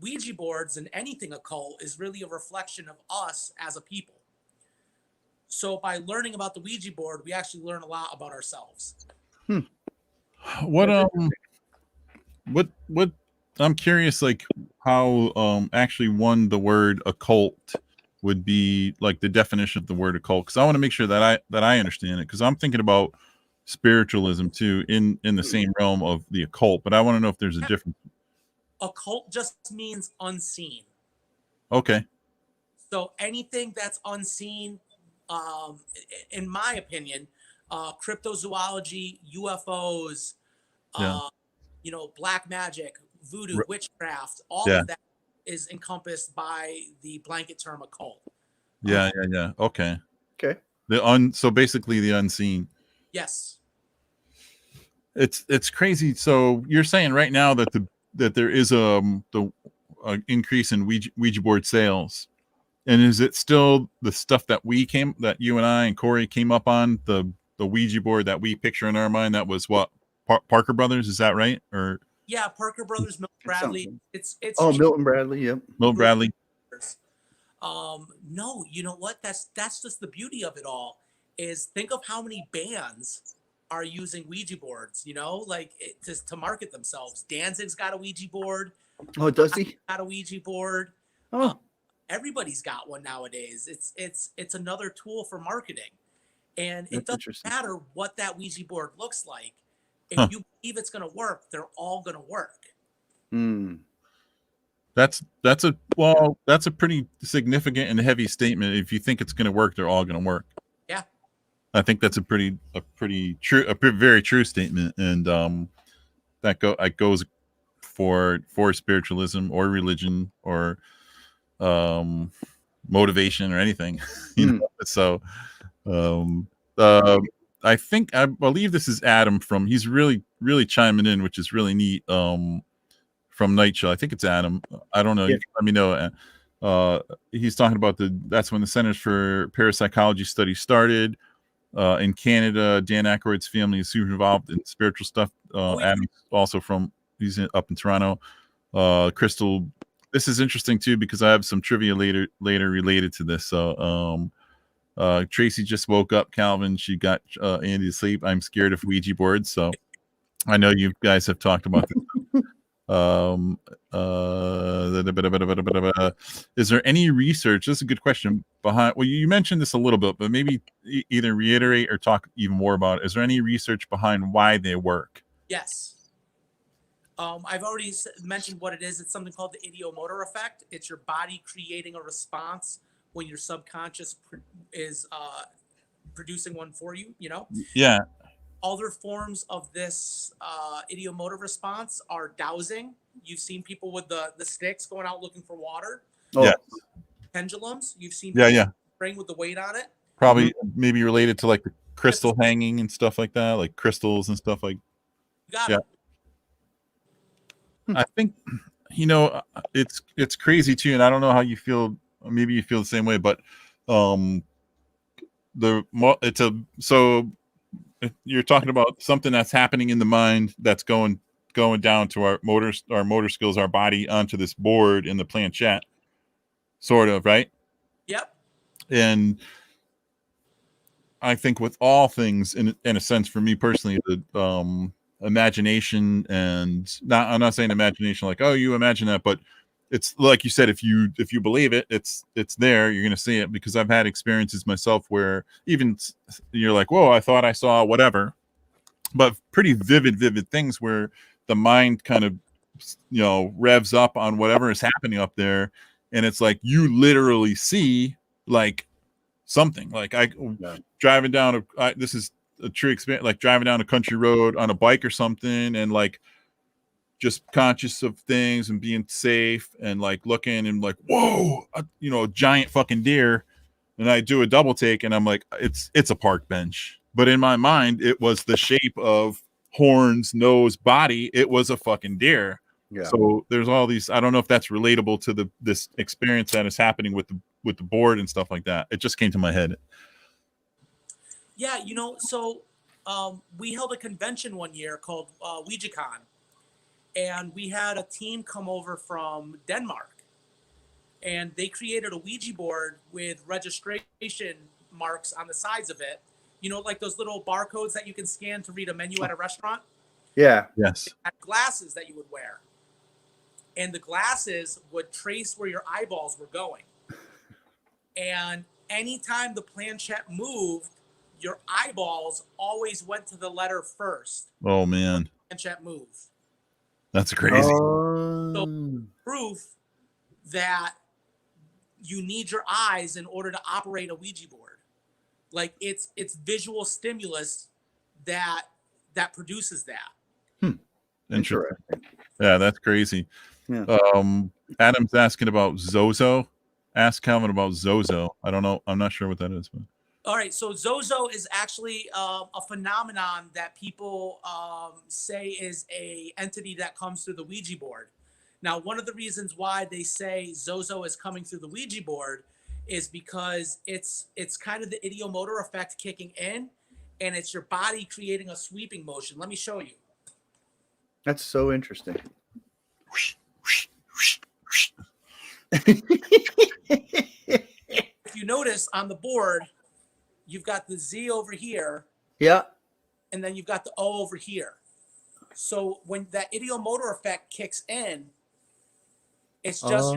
Ouija boards and anything occult is really a reflection of us as a people. So by learning about the Ouija board, we actually learn a lot about ourselves. What I'm curious, like, how actually the word occult would be, like, the definition of the word occult, because I want to make sure that I understand it, because I'm thinking about spiritualism too in the same realm of the occult, but I want to know if there's a difference. Occult just means unseen. Okay. So anything that's unseen, in my opinion, cryptozoology, UFOs, black magic, voodoo, witchcraft, all of that is encompassed by the blanket term occult. Yeah. Okay. So basically the unseen. Yes. It's crazy. So you're saying right now that there is the increase in Ouija board sales, and is it still the stuff that you and I and Corey came up on, the Ouija board that we picture in our mind, that was what, Parker Brothers, is that right? Or Parker Brothers, Milton Bradley. It's Milton Bradley. Yep. Milton Bradley. No, you know what? That's just the beauty of it all. Is think of how many bands are using Ouija boards, to market themselves. Danzig's got a Ouija board. Oh, does he? Got a Ouija board. Oh, everybody's got one nowadays. It's another tool for marketing, and it doesn't matter what that Ouija board looks like. If you believe it's going to work, they're all going to work. That's a pretty significant and heavy statement. If you think it's going to work, they're all going to work. Yeah. I think that's a very true statement, and that goes for spiritualism or religion or motivation or anything, you know. So I believe this is Adam he's really chiming in, which is really neat, from Night Show. I think it's Adam. I don't know. Yeah. You can let me know. He's talking about that's when the Centers for Parapsychology studies started in Canada. Dan Aykroyd's family is super involved in spiritual stuff. Adam's also he's up in Toronto. Crystal, this is interesting too because I have some trivia later related to this. So Tracy just woke up, Calvin. She got Andy to sleep. I'm scared of Ouija boards. So I know you guys have talked about this. Is there any research? This is a good question behind. Well, you mentioned this a little bit, but maybe either reiterate or talk even more about it. Is there any research behind why they work? Yes. I've already mentioned what it is. It's something called the ideomotor effect. It's your body creating a response when your subconscious is producing one for you. You know. Yeah. Other forms of this ideomotor response are dowsing. You've seen people with the sticks going out looking for water. Oh. Yeah. Pendulums. You've seen people spring with the weight on it. Probably maybe related to like the crystal hanging and stuff like that, like crystals and stuff like. You got it. I think, it's crazy too, and I don't know how you feel. Maybe you feel the same way, but you're talking about something that's happening in the mind that's going down to our motor skills, our body onto this board in the planchette, sort of, right? Yep. And I think with all things, in a sense, for me personally, the imagination, and I'm not saying imagination like, oh, you imagine that, but it's like you said, if you believe it, it's there. You're gonna see it, because I've had experiences myself where even you're like, whoa, I thought I saw whatever, but pretty vivid things where the mind kind of revs up on whatever is happening up there, and it's like you literally see like something. Like driving down this is a true experience, like driving down a country road on a bike or something, and like just conscious of things and being safe and like looking and like, whoa, a giant fucking deer. And I do a double take and I'm like, it's a park bench. But in my mind, it was the shape of horns, nose, body. It was a fucking deer. Yeah. So there's all these, I don't know if that's relatable to this experience that is happening with the board and stuff like that. It just came to my head. Yeah. So we held a convention one year called OuijaCon. And we had a team come over from Denmark, and they created a Ouija board with registration marks on the sides of it. Like those little barcodes that you can scan to read a menu at a restaurant. Yeah. Yes. They had glasses that you would wear, and the glasses would trace where your eyeballs were going. And anytime the planchette moved, your eyeballs always went to the letter first. Oh man. The planchette moved. That's crazy. So proof that you need your eyes in order to operate a Ouija board. Like it's visual stimulus that produces that. Interesting. Yeah, that's crazy. Yeah. Adam's asking about Zozo. Ask Calvin about Zozo. I don't know. I'm not sure what that is. But. All right, so Zozo is actually a phenomenon that people say is a entity that comes through the Ouija board. Now, one of the reasons why they say Zozo is coming through the Ouija board is because it's kind of the ideomotor effect kicking in, and it's your body creating a sweeping motion. Let me show you. That's so interesting. If you notice on the board, you've got the Z over here. Yeah. And then you've got the O over here. So when that ideomotor effect kicks in, it's just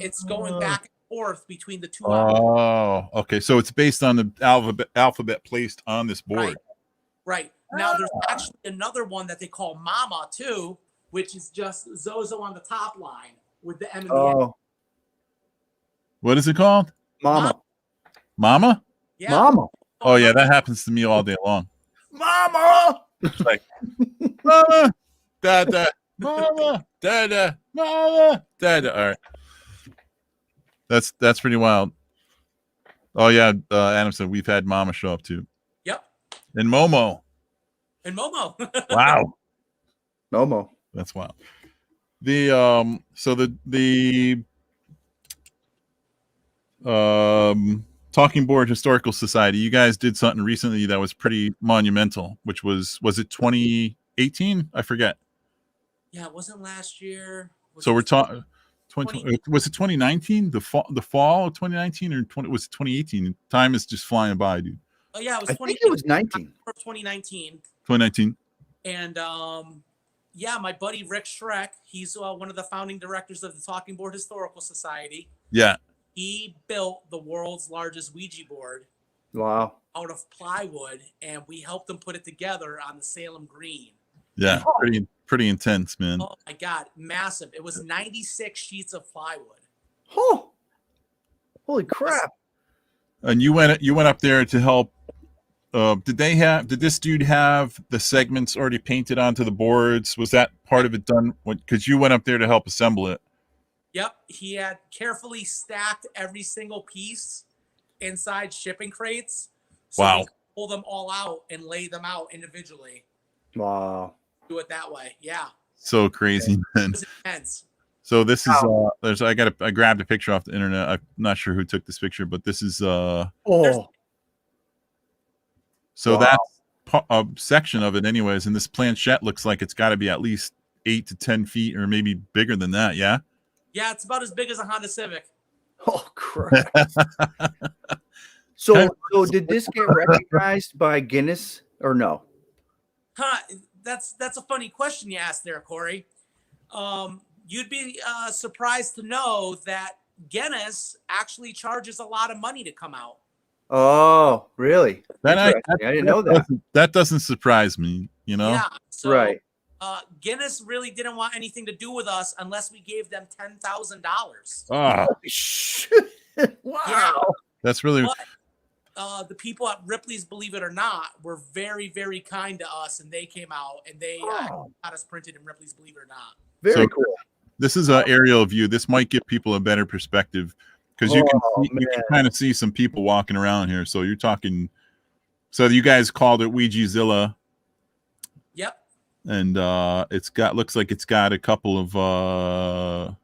it's going back and forth between the two. Oh, okay. So it's based on the alphabet placed on this board. Right. Now there's actually another one that they call Mama too, which is just Zozo on the top line with the M and the N. What is it called? Mama. Mama? Yeah. Mama. Oh yeah, that happens to me all day long. Mama. It's like, mama, dada, mama, dada, mama, dada. All right, that's pretty wild. Oh yeah, Adam said we've had Mama show up too. Yep. And Momo. And Momo. Wow. Momo. That's wild. So the Talking Board Historical Society, you guys did something recently that was pretty monumental, which was it 2018? I forget. Yeah, it wasn't last year. So we're talking was it 2019? The fall of 2019 or was it 2018? Time is just flying by, dude. Oh yeah, it was I think it was 19. 2019. 2019. And yeah, my buddy Rick Schreck, he's one of the founding directors of the Talking Board Historical Society. Yeah. He built the world's largest Ouija board. Wow. Out of plywood, and we helped him put it together on the Salem Green. Yeah, pretty intense, man. Oh my God, massive! It was 96 sheets of plywood. Oh, holy crap! And you went up there to help. Did this dude have the segments already painted onto the boards? Was that part of it done? Because you went up there to help assemble it. Yep, he had carefully stacked every single piece inside shipping crates. So Wow. we could pull them all out and lay them out individually. Wow. Do it that way. Yeah. So crazy, man. It was intense. So this is I grabbed a picture off the internet. I'm not sure who took this picture, but this is so wow. that's a section of it anyways, and this planchette looks like it's got to be at least 8 to 10 feet or maybe bigger than that. Yeah. Yeah, it's about as big as a Honda Civic. Oh crap. So did this get recognized by Guinness or no? That's a funny question you asked there, Corey. You'd be surprised to know that Guinness actually charges a lot of money to come out. Oh, really? I didn't know that. That doesn't surprise me, you know? Yeah. So, right. Guinness really didn't want anything to do with us unless we gave them $10,000. Oh, wow. Yeah. That's really. But, the people at Ripley's, believe it or not, were very, very kind to us, and they came out and they got us printed in Ripley's, believe it or not. Very cool. This is an aerial view. This might give people a better perspective because you can kind of see some people walking around here. So you're talking. So you guys called it Ouijazilla. Yep. And looks like it's got a couple of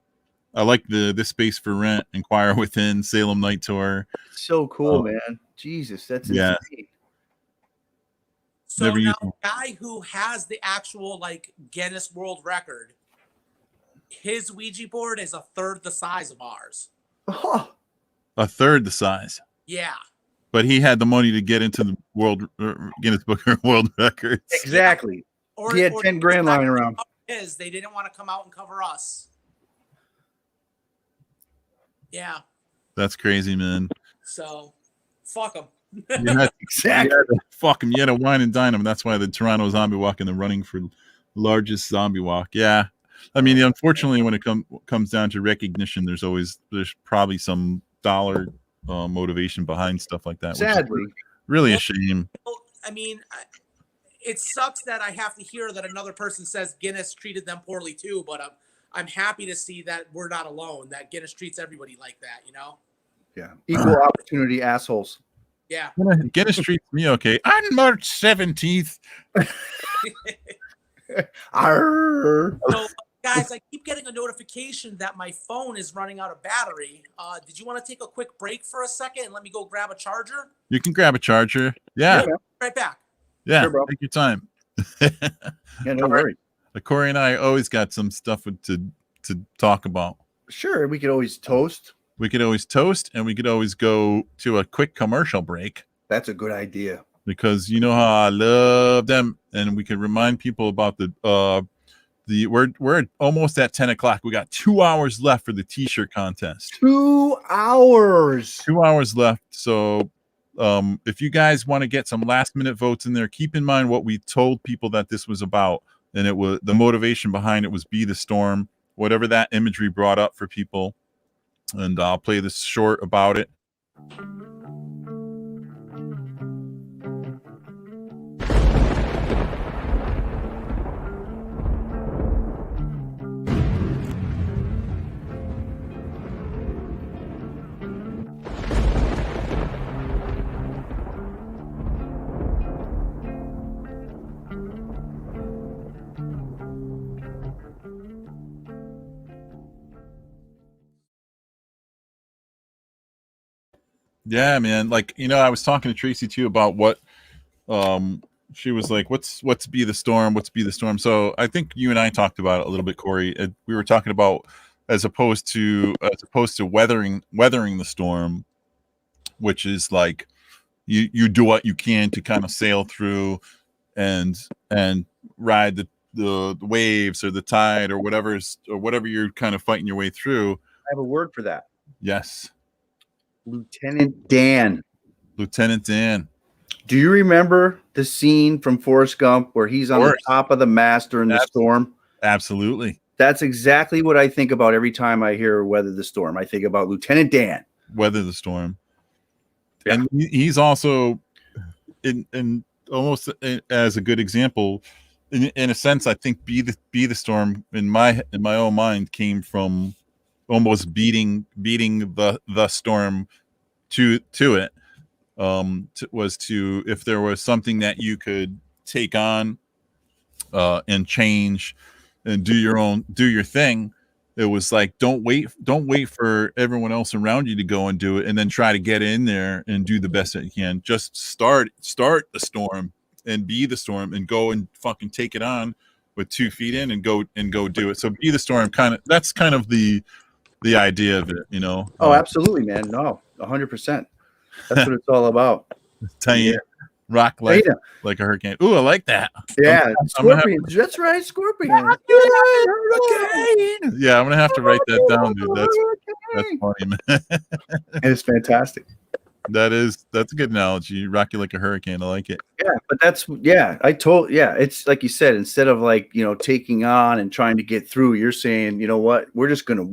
I like this space for rent, Inquire Within, Salem Night Tour. So cool, man. Jesus, that's insane. So now the guy who has the actual Guinness World Record, his Ouija board is a third the size of ours. Oh. A third the size. Yeah. But he had the money to get into the Guinness Book of World Records. Exactly. He had 10 grand lying around. They didn't want to come out and cover us. Yeah. That's crazy, man. So, fuck them. Exactly. Fuck them. You had to wine and dine them. That's why the Toronto Zombie Walk in the running for largest zombie walk. Yeah. I mean, unfortunately, when it comes down to recognition, there's probably some dollar motivation behind stuff like that. Sadly. Really a shame. I mean, it sucks that I have to hear that another person says Guinness treated them poorly too, but I'm happy to see that we're not alone, that Guinness treats everybody like that, you know? Yeah. Equal opportunity assholes. Yeah. Guinness treats me okay. On March 17th. So, guys, I keep getting a notification that my phone is running out of battery. Did you want to take a quick break for a second and let me go grab a charger? You can grab a charger. Yeah. Right back. Yeah. Sure, take your time. Yeah, no worries. Corey and I always got some stuff to talk about. Sure. We could always toast. We could always toast, and we could always go to a quick commercial break. That's a good idea. Because you know how I love them, and we can remind people about we're almost at 10 o'clock. We got 2 hours left for the t-shirt contest. 2 hours. 2 hours left. So if you guys want to get some last minute votes in there, keep in mind what we told people that this was about. And it was the motivation behind it was Be the Storm, whatever that imagery brought up for people. And I'll play this short about it. Yeah, man. Like, I was talking to Tracy too about what she was like, what's be the storm? What's be the storm? So I think you and I talked about it a little bit, Corey. We were talking about as opposed to weathering the storm, which is like you do what you can to kind of sail through and ride the waves or the tide or whatever you're kind of fighting your way through. I have a word for that. Yes. Lieutenant Dan. Do you remember the scene from Forrest Gump where he's on the top of the mast during the storm? Absolutely. That's exactly what I think about every time I hear weather the storm. I think about Lieutenant Dan. Weather the storm. Yeah. And he's also in almost as a good example, in a sense, I think be the storm in my own mind came from almost beating the storm to it. Was to, if there was something that you could take on and change and do your thing, it was like, don't wait for everyone else around you to go and do it and then try to get in there and do the best that you can. Just start the storm and be the storm and go and fucking take it on with 2 feet in and go do it. So be the storm, that's kind of the idea of it, Oh, absolutely, man. No, 100%. That's what it's all about. Rock like a hurricane. Ooh, I like that. Yeah, scorpions. That's right, scorpion. Yeah, I'm gonna have to write that down, dude. That's funny, man. It's fantastic. That's a good analogy. Rock you like a hurricane. I like it. Yeah, but it's like you said, instead of like, taking on and trying to get through, you're saying, you know what, we're just gonna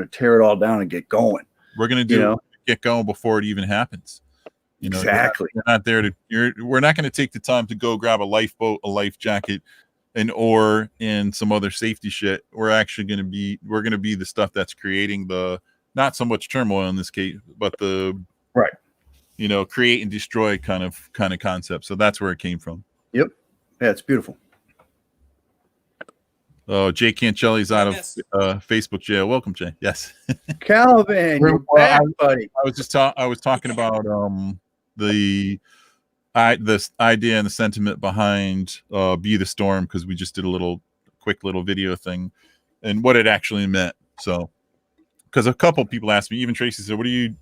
tear it all down and get going. We're gonna get going before it even happens. Exactly. You're not there we're not going to take the time to go grab a lifeboat, a life jacket, an oar, and some other safety shit. We're going to be the stuff that's creating the, not so much turmoil in this case, but the create and destroy kind of concept. So that's where it came from. Yep. Yeah, it's beautiful. Oh, Jay Cancelli's out of Facebook jail. Welcome, Jay. Yes. Calvin, you're back, buddy. I was talking about this idea and the sentiment behind Be the Storm, because we just did a quick little video thing and what it actually meant. So, because a couple people asked me, even Tracy said, what do you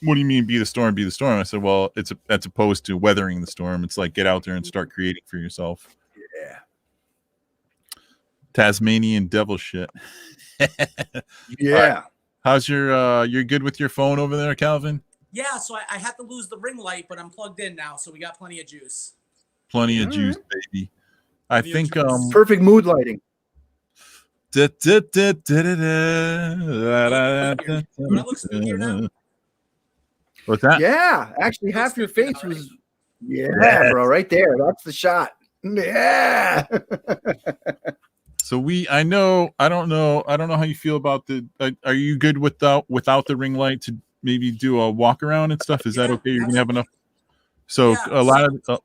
mean be the storm? I said, well, that's opposed to weathering the storm. It's like, get out there and start creating for yourself. Yeah. Tasmanian devil shit. Yeah. Right. How's you're good with your phone over there, Calvin? Yeah, so I had to lose the ring light, but I'm plugged in now, so we got plenty of juice. Plenty of juice, baby. I think perfect mood lighting. That looks spookier now. What's that? Yeah, actually half your face was bro, right there. That's the shot. Yeah. So I don't know how you feel about are you good without the ring light to maybe do a walk around and stuff? Is that okay? You're gonna have enough. So a lot of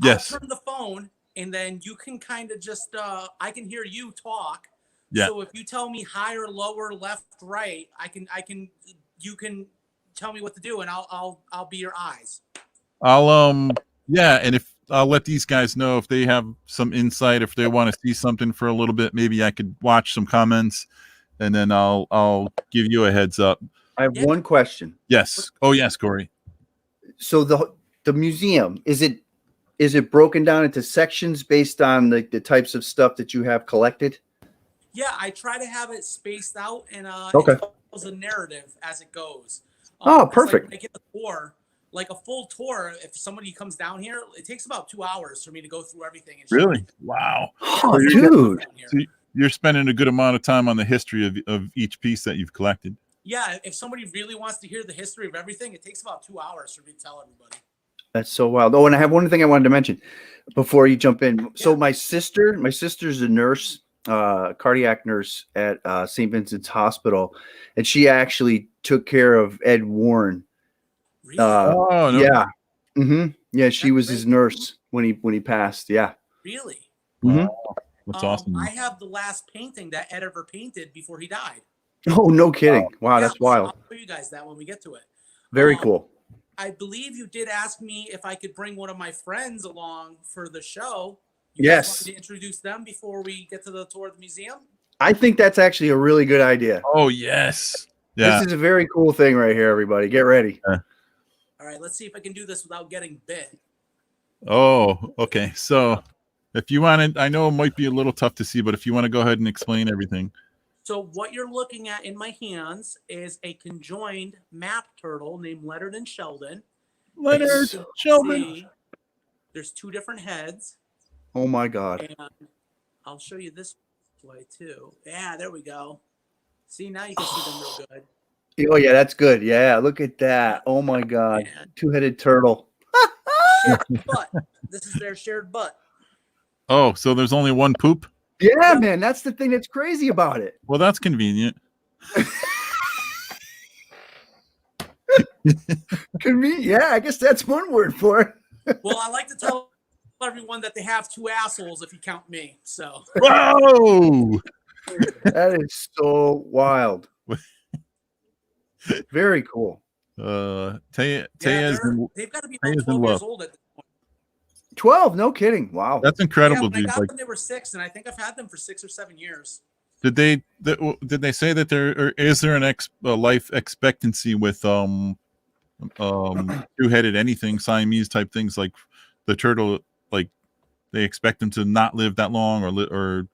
yes. I'll turn the phone and then you can kind of just I can hear you talk. Yeah. So if you tell me higher, lower, left, right, you can tell me what to do and I'll be your eyes. And if I'll let these guys know if they have some insight, if they want to see something for a little bit, maybe I could watch some comments and then I'll give you a heads up. I have one question. Yes. Oh yes, Corey. So the museum, is it broken down into sections based on the types of stuff that you have collected? Yeah, I try to have it spaced out and okay. It follows a narrative as it goes. Perfect. Like a tour, like a full tour. If somebody comes down here, it takes about 2 hours for me to go through everything. And really? Wow. Oh, dude. So you're spending a good amount of time on the history of each piece that you've collected. Yeah, if somebody really wants to hear the history of everything, it takes about 2 hours for me to tell everybody. That's so wild. Oh, and I have one thing I wanted to mention before you jump in. Yeah. So my sister's a nurse, cardiac nurse at St. Vincent's Hospital, and she actually took care of Ed Warren. Really? No. Yeah. Mm-hmm. Yeah, she was his nurse when he passed. Yeah. Really? Mm-hmm. That's awesome. I have the last painting that Ed ever painted before he died. Oh, no kidding. Wow, that's wild. I'll show you guys that when we get to it. Very cool. I believe you did ask me if I could bring one of my friends along for the show. Yes. Want me to introduce them before we get to the tour of the museum? I think that's actually a really good idea. Oh, yes. Yeah. This is a very cool thing right here, everybody. Get ready. All right, let's see if I can do this without getting bit. Oh, okay. So if you want to, I know it might be a little tough to see, but if you want to go ahead and explain everything. So what you're looking at in my hands is a conjoined map turtle named Leonard and Sheldon. Leonard Sheldon. There's two different heads. Oh my God. And I'll show you this way too. Yeah, there we go. See, now you can see them real good. Oh yeah, that's good. Yeah, look at that. Oh my God. And Two-headed turtle. shared butt. This is their shared butt. Oh, so there's only one poop? Yeah, man. That's the thing that's crazy about it. Well, that's convenient. Yeah, I guess that's one word for it. Well, I like to tell everyone that they have two assholes if you count me. So Whoa! That is so wild. Very cool. They've got to be about 12 years old at this point. 12, no kidding. Wow. That's incredible, when dude. I got them, they were 6, and I think I've had them for 6 or 7 years. Did they say that is there a life expectancy with two-headed anything, Siamese type things like the turtle? Like they expect them to not live that long, or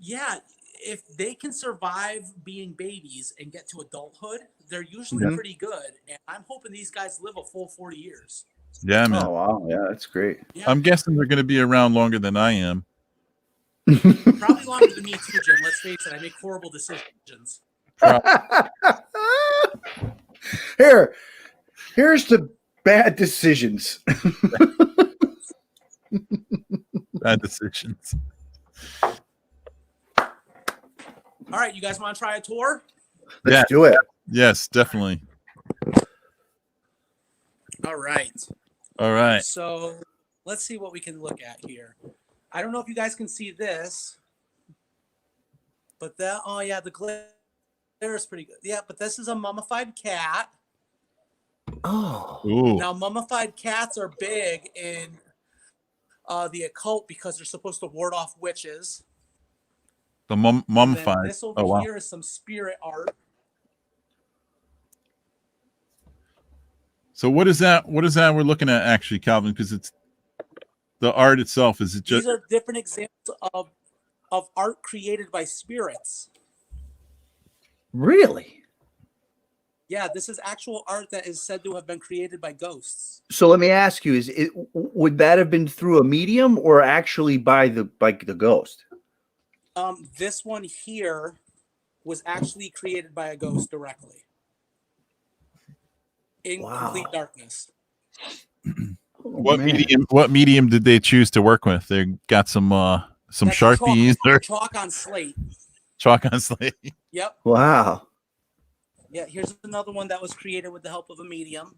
yeah, if they can survive being babies and get to adulthood, they're usually pretty good. And I'm hoping these guys live a full 40 years. Yeah, man. Oh wow, yeah, that's great. Yeah. I'm guessing they're going to be around longer than I am. Probably longer than me too, Jim. Let's face it, I make horrible decisions. Here's the bad decisions. Bad decisions. All right, you guys want to try a tour? Let's do it. Yes, definitely. All right. All right. So let's see what we can look at here. I don't know if you guys can see this, but the glare is pretty good. Yeah, but this is a mummified cat. Oh. Ooh. Now, mummified cats are big in the occult because they're supposed to ward off witches. The mummified. This over here is some spirit art. So what is that? What is that we're looking at actually, Calvin? Because it's the art itself. Is it just? These are different examples of art created by spirits. Really? Yeah, this is actual art that is said to have been created by ghosts. So let me ask you: would that have been through a medium or actually by the ghost? This one here was actually created by a ghost directly. In complete darkness. What medium did they choose to work with? They got some Sharpies or chalk on slate. Chalk on slate. Yep. Wow. Yeah, here's another one that was created with the help of a medium.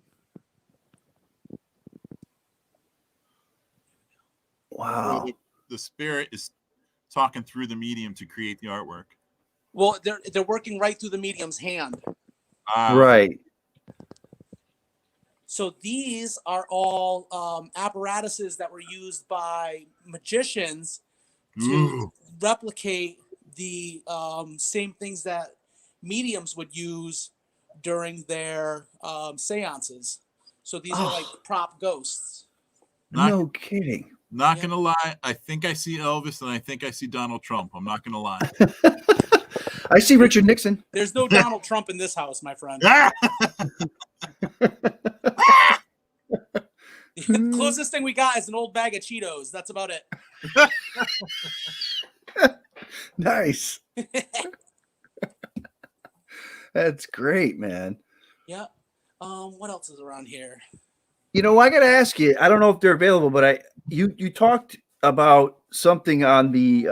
Wow. The spirit is talking through the medium to create the artwork. Well, they're working right through the medium's hand. Right. So these are all apparatuses that were used by magicians to replicate the same things that mediums would use during their seances. So these are like prop ghosts. No kidding. Not gonna lie, I think I see Elvis and I think I see Donald Trump. I'm not gonna lie. I see Richard Nixon. There's no Donald Trump in this house, my friend. The closest thing we got is an old bag of Cheetos. That's about it. Nice. That's great, man. Yeah. What else is around here? You know, I got to ask you. I don't know if they're available, but you talked about something on the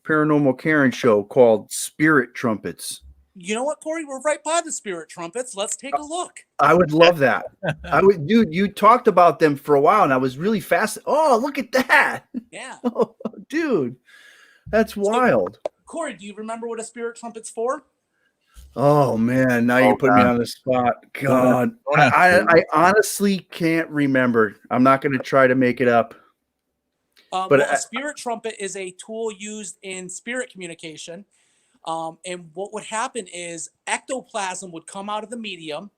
Paranormal Karen show called Spirit Trumpets. You know what, Corey? We're right by the Spirit Trumpets. Let's take a look. I would love that. Dude, you talked about them for a while, and I was really fascinated. Oh, look at that. Yeah. Oh, dude, that's wild. Corey, do you remember what a Spirit Trumpet's for? Oh man, now you put me on the spot. God, Don't ask. I honestly can't remember. I'm not going to try to make it up. Well, But a spirit trumpet is a tool used in spirit communication. And what would happen is ectoplasm would come out of the medium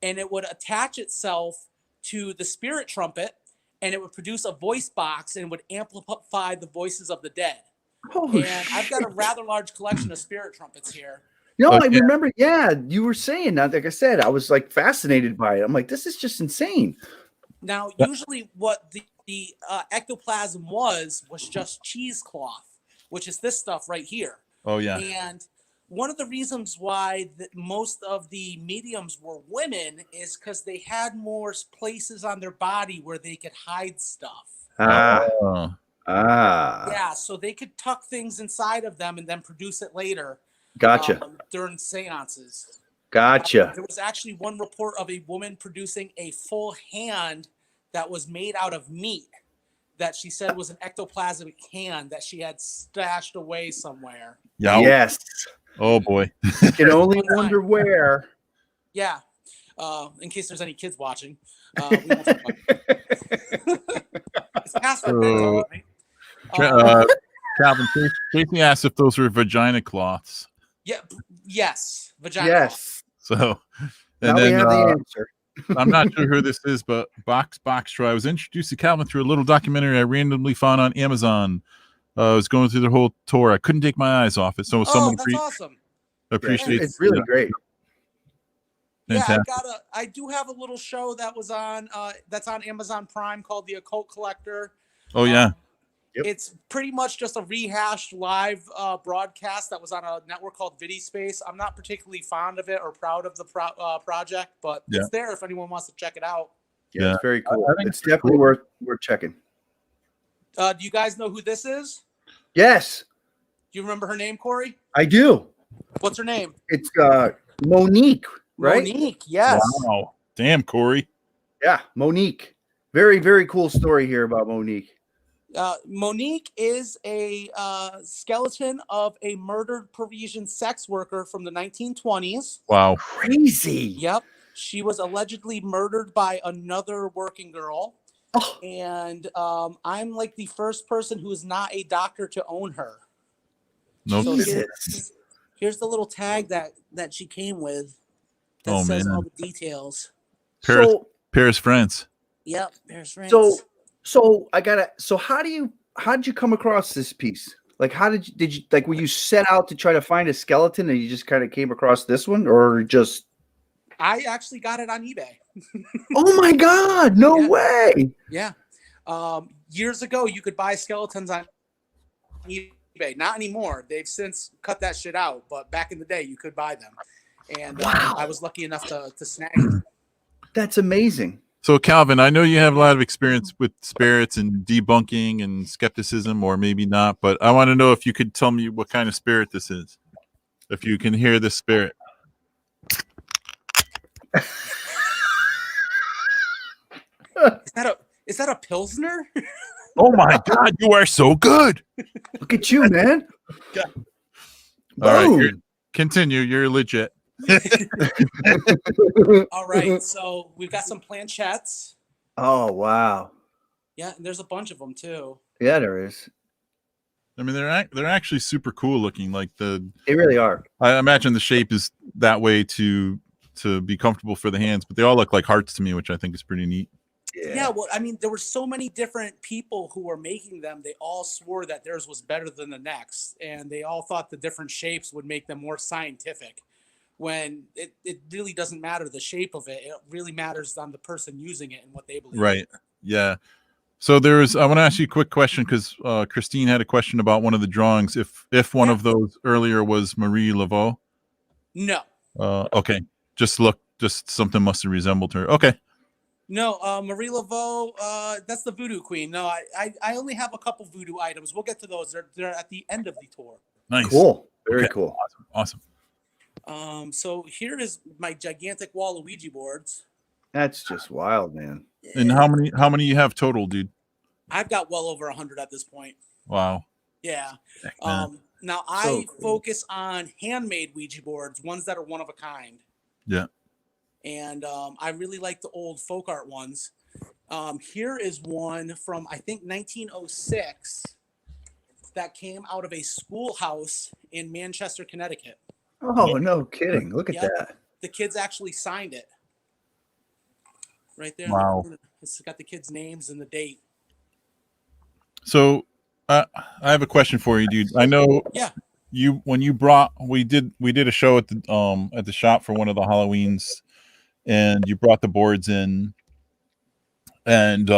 and it would attach itself to the spirit trumpet and it would produce a voice box and would amplify the voices of the dead. And I've got a rather large collection of spirit trumpets here. No, I remember. Yeah, you were saying that. Like I said, I was like fascinated by it. I'm like, this is just insane. Now, usually what the ectoplasm was just cheesecloth, which is this stuff right here. Oh, yeah. And one of the reasons why most of the mediums were women is because they had more places on their body where they could hide stuff. Yeah, so they could tuck things inside of them and then produce it later. Gotcha. During seances. Gotcha. There was actually one report of a woman producing a full hand that was made out of meat that she said was an ectoplasmic hand that she had stashed away somewhere. Yeah. Yes. Oh boy. You can only wonder where. Yeah. In case there's any kids watching. We won't talk about it. It's past bedtime, right? Calvin, Casey asked if those were vagina cloths. Yeah. Yes. Vagina. Yes. So, and now we have the answer. I'm not sure who this is, but Box Try. I was introduced to Calvin through a little documentary I randomly found on Amazon. I was going through the whole tour. I couldn't take my eyes off it. So someone that's awesome. Appreciate it's really great. Fantastic. Yeah, I do have a little show that was on that's on Amazon Prime called The Occult Collector. Oh yeah. It's pretty much just a rehashed live broadcast that was on a network called VidiSpace. I'm not particularly fond of it or proud of the project, but it's there if anyone wants to check it out. Yeah, it's very cool. It's definitely worth checking. Do you guys know who this is? Yes. Do you remember her name, Corey? I do. What's her name? It's Monique, right? Monique, yes. Wow. Damn, Corey. Yeah, Monique. Very, very cool story here about Monique. Monique is a skeleton of a murdered Parisian sex worker from the 1920s. Wow. Crazy. Yep. She was allegedly murdered by another working girl. Oh. And I'm like the first person who is not a doctor to own her. No. So here's the little tag that she came with that says all the details. Paris, France. Yep, Paris, France. So how'd you come across this piece? Like, did you were you set out to try to find a skeleton and you just kind of came across this one, or just? I actually got it on eBay. Oh my God! No way! Yeah. Years ago, you could buy skeletons on eBay. Not anymore. They've since cut that shit out. But back in the day, you could buy them. And I was lucky enough to snag it. That's amazing. So, Calvin, I know you have a lot of experience with spirits and debunking and skepticism, or maybe not, but I want to know if you could tell me what kind of spirit this is. If you can hear this spirit. Is that a Pilsner? Oh my God, you are so good. Look at you, man. All right, continue. You're legit. All right, so we've got some planchettes. Oh wow! Yeah, and there's a bunch of them too. Yeah, there is. I mean, they're actually super cool looking. Like they really are. I imagine the shape is that way to be comfortable for the hands, but they all look like hearts to me, which I think is pretty neat. Yeah, well, I mean, there were so many different people who were making them. They all swore that theirs was better than the next, and they all thought the different shapes would make them more scientific. When it really doesn't matter the shape of it. It really matters on the person using it and what they believe. Right. Yeah. So I want to ask you a quick question because Christine had a question about one of the drawings. If one of those earlier was Marie Laveau. No. Okay. Just something must have resembled her. Okay. No, Marie Laveau, that's the Voodoo Queen. No, I only have a couple voodoo items. We'll get to those. They're at the end of the tour. Nice. Cool. Very cool. Awesome. So here is my gigantic wall of Ouija boards. That's just wild, man. And how many you have total, dude? I've got well over 100 at this point. Wow. Yeah. Now So I cool. focus on handmade Ouija boards, ones that are one of a kind. Yeah. And I really like the old folk art ones. Here is one from, I think, 1906 that came out of a schoolhouse in Manchester, Connecticut. Oh, no kidding. Look at Yep. that. The kids actually signed it. Right there. Wow. It's got the kids' names and the date. So I have a question for you, dude. I know Yeah. when you we did a show at the shop for one of the Halloweens, and you brought the boards in, and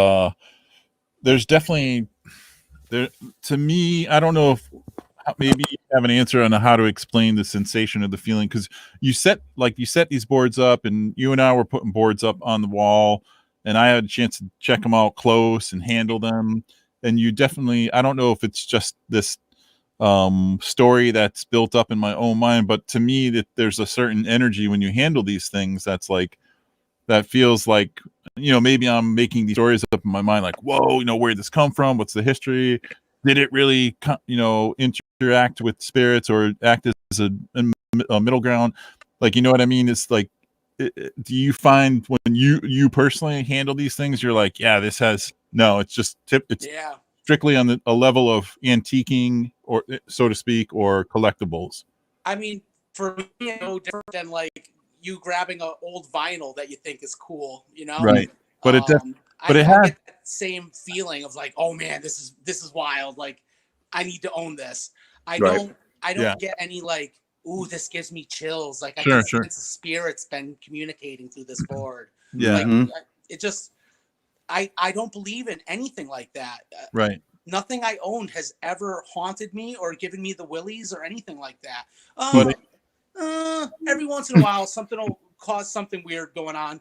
there's definitely there, to me, I don't know if maybe you have an answer on how to explain the sensation of the feeling, because you set these boards up, and you and I were putting boards up on the wall, and I had a chance to check them out close and handle them. And you definitely, I don't know if it's just this story that's built up in my own mind, but to me, that there's a certain energy when you handle these things that's like, that feels like, maybe I'm making these stories up in my mind, like, whoa, where did this come from? What's the history? Did it really, interact with spirits or act as a middle ground? Like, you know what I mean? It's like, do you find when you personally handle these things, you're like, yeah, it's just it's Yeah. strictly on a level of antiquing, or so to speak, or collectibles? I mean, for me, it's no different than like you grabbing an old vinyl that you think is cool, Right. But it I has get that same feeling of like, oh man, this is wild. Like, I need to own this. I Right. don't Yeah. get any like, ooh, this gives me chills. Like, I Sure, can sure. sense the spirit's been communicating through this board. Yeah. Like, Mhm. it just, I don't believe in anything like that. Right. Nothing I owned has ever haunted me or given me the willies or anything like that. But Every once in a while, something will cause something weird going on,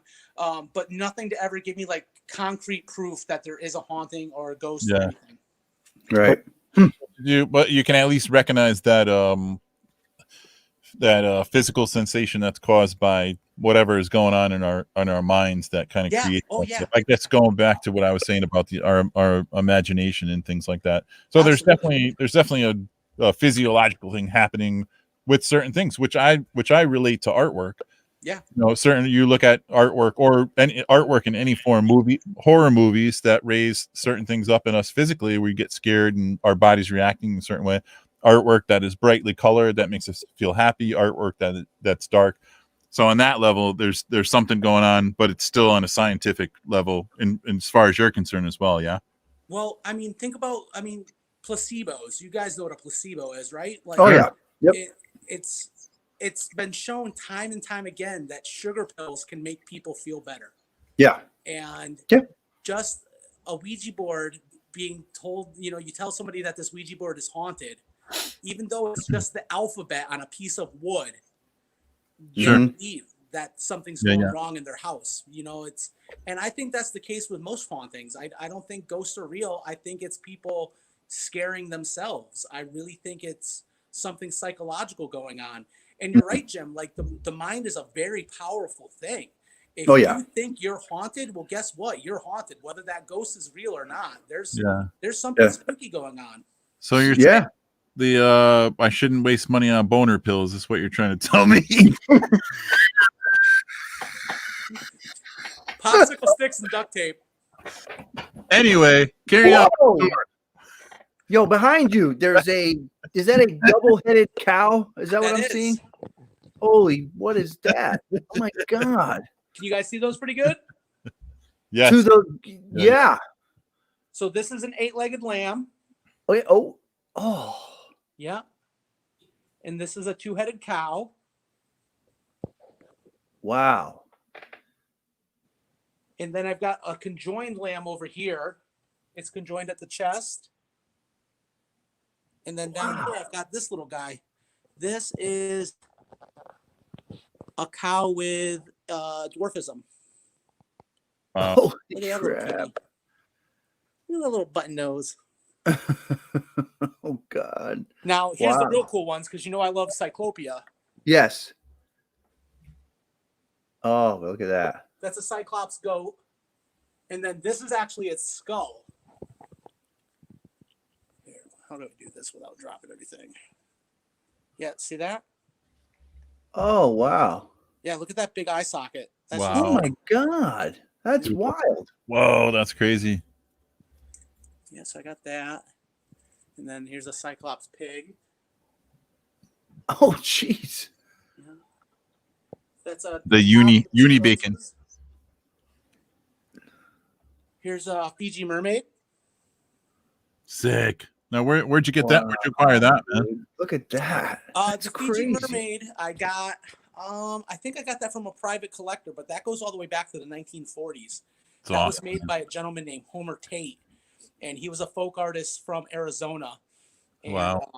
but nothing to ever give me like concrete proof that there is a haunting or a ghost or Yeah. anything. Right. But you can at least recognize that physical sensation that's caused by whatever is going on in our minds that kind of Yeah. creates Oh, that. yeah. So I guess going back to what I was saying about our imagination and things like that. So Absolutely. there's definitely a physiological thing happening with certain things, which I relate to artwork. Yeah. You look at artwork, or any artwork in any form, horror movies that raise certain things up in us physically, we get scared and our body's reacting in a certain way. Artwork that is brightly colored, that makes us feel happy. Artwork that's dark. So on that level, there's something going on, but it's still on a scientific level, in as far as you're concerned as well. Yeah. Well, I mean, think about, placebos. You guys know what a placebo is, right? Like, Oh, yeah. Yep. it's been shown time and time again that sugar pills can make people feel better. Yeah. And Yeah. just a Ouija board being told, you tell somebody that this Ouija board is haunted, even though it's just the alphabet on a piece of wood, Sure. they believe that something's Yeah, going yeah. wrong in their house. And I think that's the case with most hauntings. I don't think ghosts are real. I think it's people scaring themselves. I really think it's something psychological going on. And you're right, Jim. Like, the mind is a very powerful thing. If Oh, yeah. you think you're haunted, well, guess what? You're haunted, whether that ghost is real or not. There's something Yeah. spooky going on. So you're Yeah. saying I shouldn't waste money on boner pills, is what you're trying to tell me? Popsicle sticks and duct tape. Anyway, carry on. Whoa. Yo, behind you, is that a double-headed cow? Is that what I'm seeing? Holy, what is that? Oh my God. Can you guys see those pretty good? Yes. Yeah. So this is an 8-legged lamb. Okay. Oh. Yeah. And this is a 2-headed cow. Wow. And then I've got a conjoined lamb over here. It's conjoined at the chest. And then down here, I've got this little guy. This is a cow with dwarfism. Holy Look at that little crap. kitty. Look at that little button nose. Oh, God. Now, here's the real cool ones, because I love Cyclopia. Yes. Oh, look at that. That's a Cyclops goat. And then this is actually its skull. Here, how do I do this without dropping everything? Yeah, see that? Oh wow! Yeah, look at that big eye socket. That's Wow. Oh my God, that's wild. Whoa, that's crazy. Yeah, so I got that. And then here's a Cyclops pig. Oh jeez. Yeah. That's a The uni bacon. Here's a Fiji mermaid. Sick. Now, where'd you get that? Where'd you acquire that, man? Dude, look at that. That's The crazy. Fiji mermaid I got. I think I got that from a private collector, but that goes all the way back to the 1940s. It's That was awesome. made by a gentleman named Homer Tate, and he was a folk artist from Arizona. And, Wow.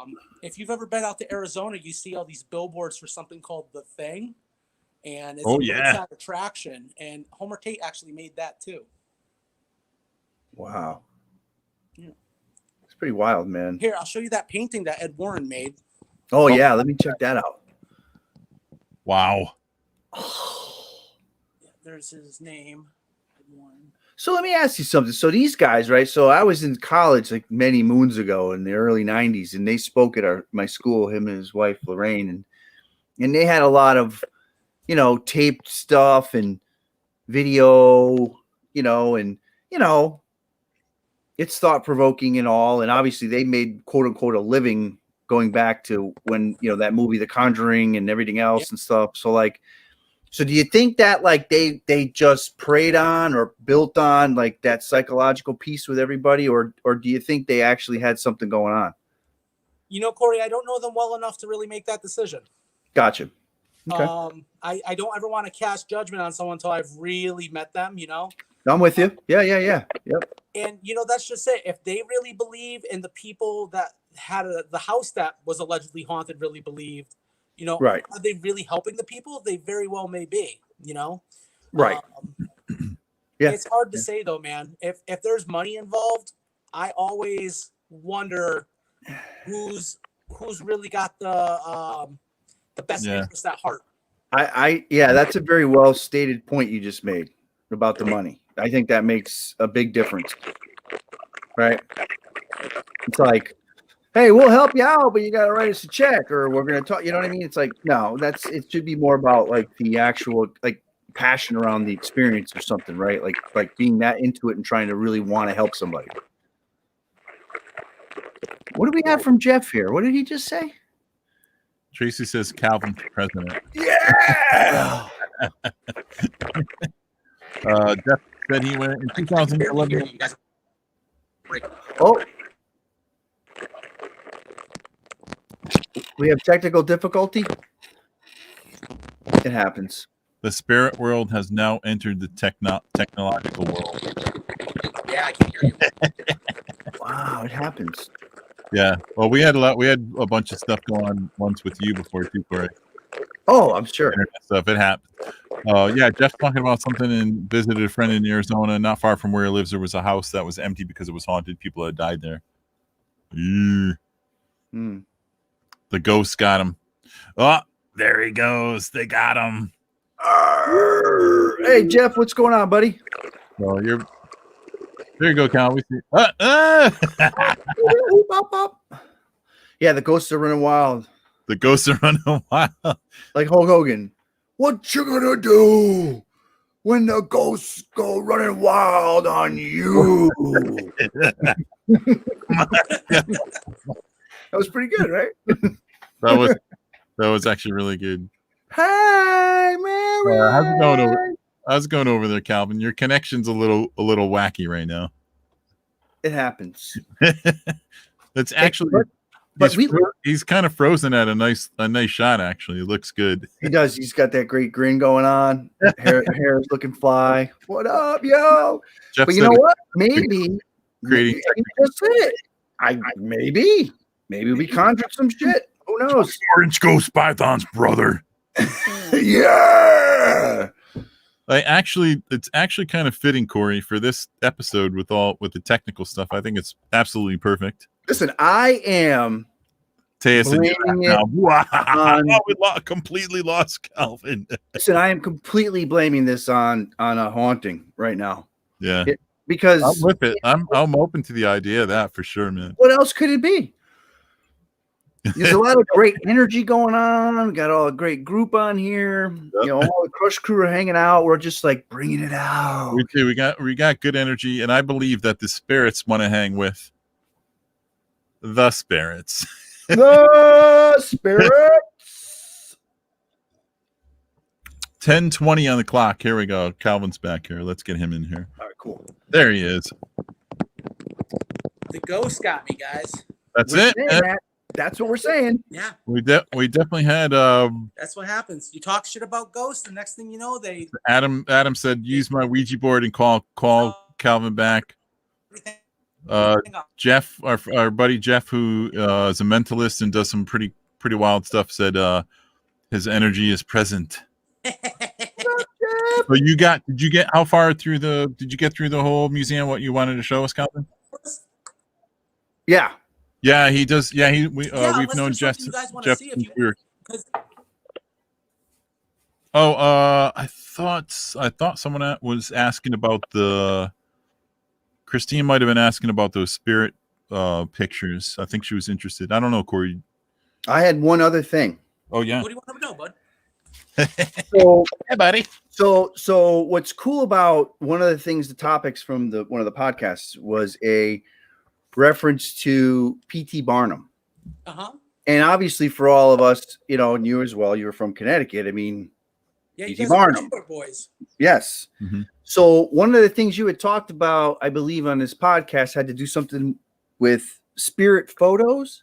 If you've ever been out to Arizona, you see all these billboards for something called The Thing, and it's Oh, a yeah. roadside attraction. And Homer Tate actually made that too. Wow. Yeah. It's pretty wild, man. Here, I'll show you that painting that Ed Warren made. Oh yeah, let me check that out. Wow. Yeah, there's his name, Ed Warren. So let me ask you something. So these guys, right? So I was in college like many moons ago in the early '90s, and they spoke at my school. Him and his wife Lorraine, and they had a lot of, taped stuff and video, and it's thought provoking and all. And obviously, they made quote unquote a living going back to when that movie The Conjuring and everything else and stuff. So like. So do you think that like they just preyed on or built on like that psychological piece with everybody, or do you think they actually had something going on? Corey, I don't know them well enough to really make that decision. Gotcha. Okay. I don't ever want to cast judgment on someone until I've really met them, I'm with you. Yeah. Yep. And that's just it. If they really believe in the people that had the house that was allegedly haunted, really believed, right. Are they really helping the people? They very well may be, Right. Yeah. It's hard to say though, man. If there's money involved, I always wonder who's really got the best interest at heart. Yeah, that's a very well stated point you just made about the money. I think that makes a big difference. Right. It's like, hey, we'll help you out, but you got to write us a check, or we're going to talk. You know what I mean? It's like, no, it should be more about like the actual like passion around the experience or something, right? Like being that into it and trying to really want to help somebody. What do we have from Jeff here? What did he just say? Tracy says Calvin for president. Yeah. Jeff said he went in 2011. Oh. We have technical difficulty. It happens. The spirit world has now entered the technological world. Yeah, I can hear you. Wow, it happens. Yeah. Well, we had a bunch of stuff going on once with you before too, Corey. Oh, I'm sure. Internet stuff. It happened. Yeah, Jeff's talking about something and visited a friend in Arizona, not far from where he lives. There was a house that was empty because it was haunted. People had died there. The ghosts got him. Oh, there he goes. They got him. Hey, Jeff, what's going on, buddy? Well, there you go, Cal. We see. Yeah, the ghosts are running wild. The ghosts are running wild. Like Hulk Hogan. What you gonna do when the ghosts go running wild on you? That was pretty good, right? That was actually really good. Hey, Mary. How's it going over there, Calvin? Your connection's a little wacky right now. It happens. It's actually, but he's kind of frozen at a nice shot. Actually, it looks good. He does. He's got that great grin going on. Hair is looking fly. What up, yo? Jeff, but you know what? Maybe creating. You just said it. Maybe we conjured some shit. Who knows? Orange Ghost Pythons, brother. Yeah. It's actually kind of fitting, Corey, for this episode with the technical stuff. I think it's absolutely perfect. Listen, I am completely lost Calvin. Listen, I am completely blaming this on a haunting right now. Yeah. Because I'm with it. I'm open to the idea of that for sure, man. What else could it be? There's a lot of great energy going on. We got all a great group on here. Yep. You know, all the Crush crew are hanging out. We're just like bringing it out. We do. We got good energy, and I believe that the spirits want to hang with the spirits. The spirits. 10:20 on the clock. Here we go. Calvin's back here. Let's get him in here. All right, cool. There he is. The ghost got me, guys. That's We're it. saying that. That's what we're saying. Yeah, We definitely had that's what happens. You talk shit about ghosts, the next thing you know, they Adam said use my Ouija board and call Calvin back. Jeff, our buddy Jeff, who is a mentalist and does some pretty wild stuff, said his energy is present. So did you get how far through did you get through the whole museum, what you wanted to show us, Calvin? Yeah. Yeah, he does. Yeah, we've known Jeff. I thought someone was asking about Christine might have been asking about those spirit pictures. I think she was interested. I don't know, Corey. I had one other thing. Oh yeah. What do you want to know, bud? So, hey, buddy. So what's cool about one of the things, the topics from one of the podcasts was a reference to P.T. Barnum. Uh-huh. And obviously for all of us, you know, and you as well, you're from Connecticut. I mean, yeah, P.T. Barnum. Boys. Yes. Mm-hmm. So one of the things you had talked about, I believe, on this podcast had to do something with spirit photos.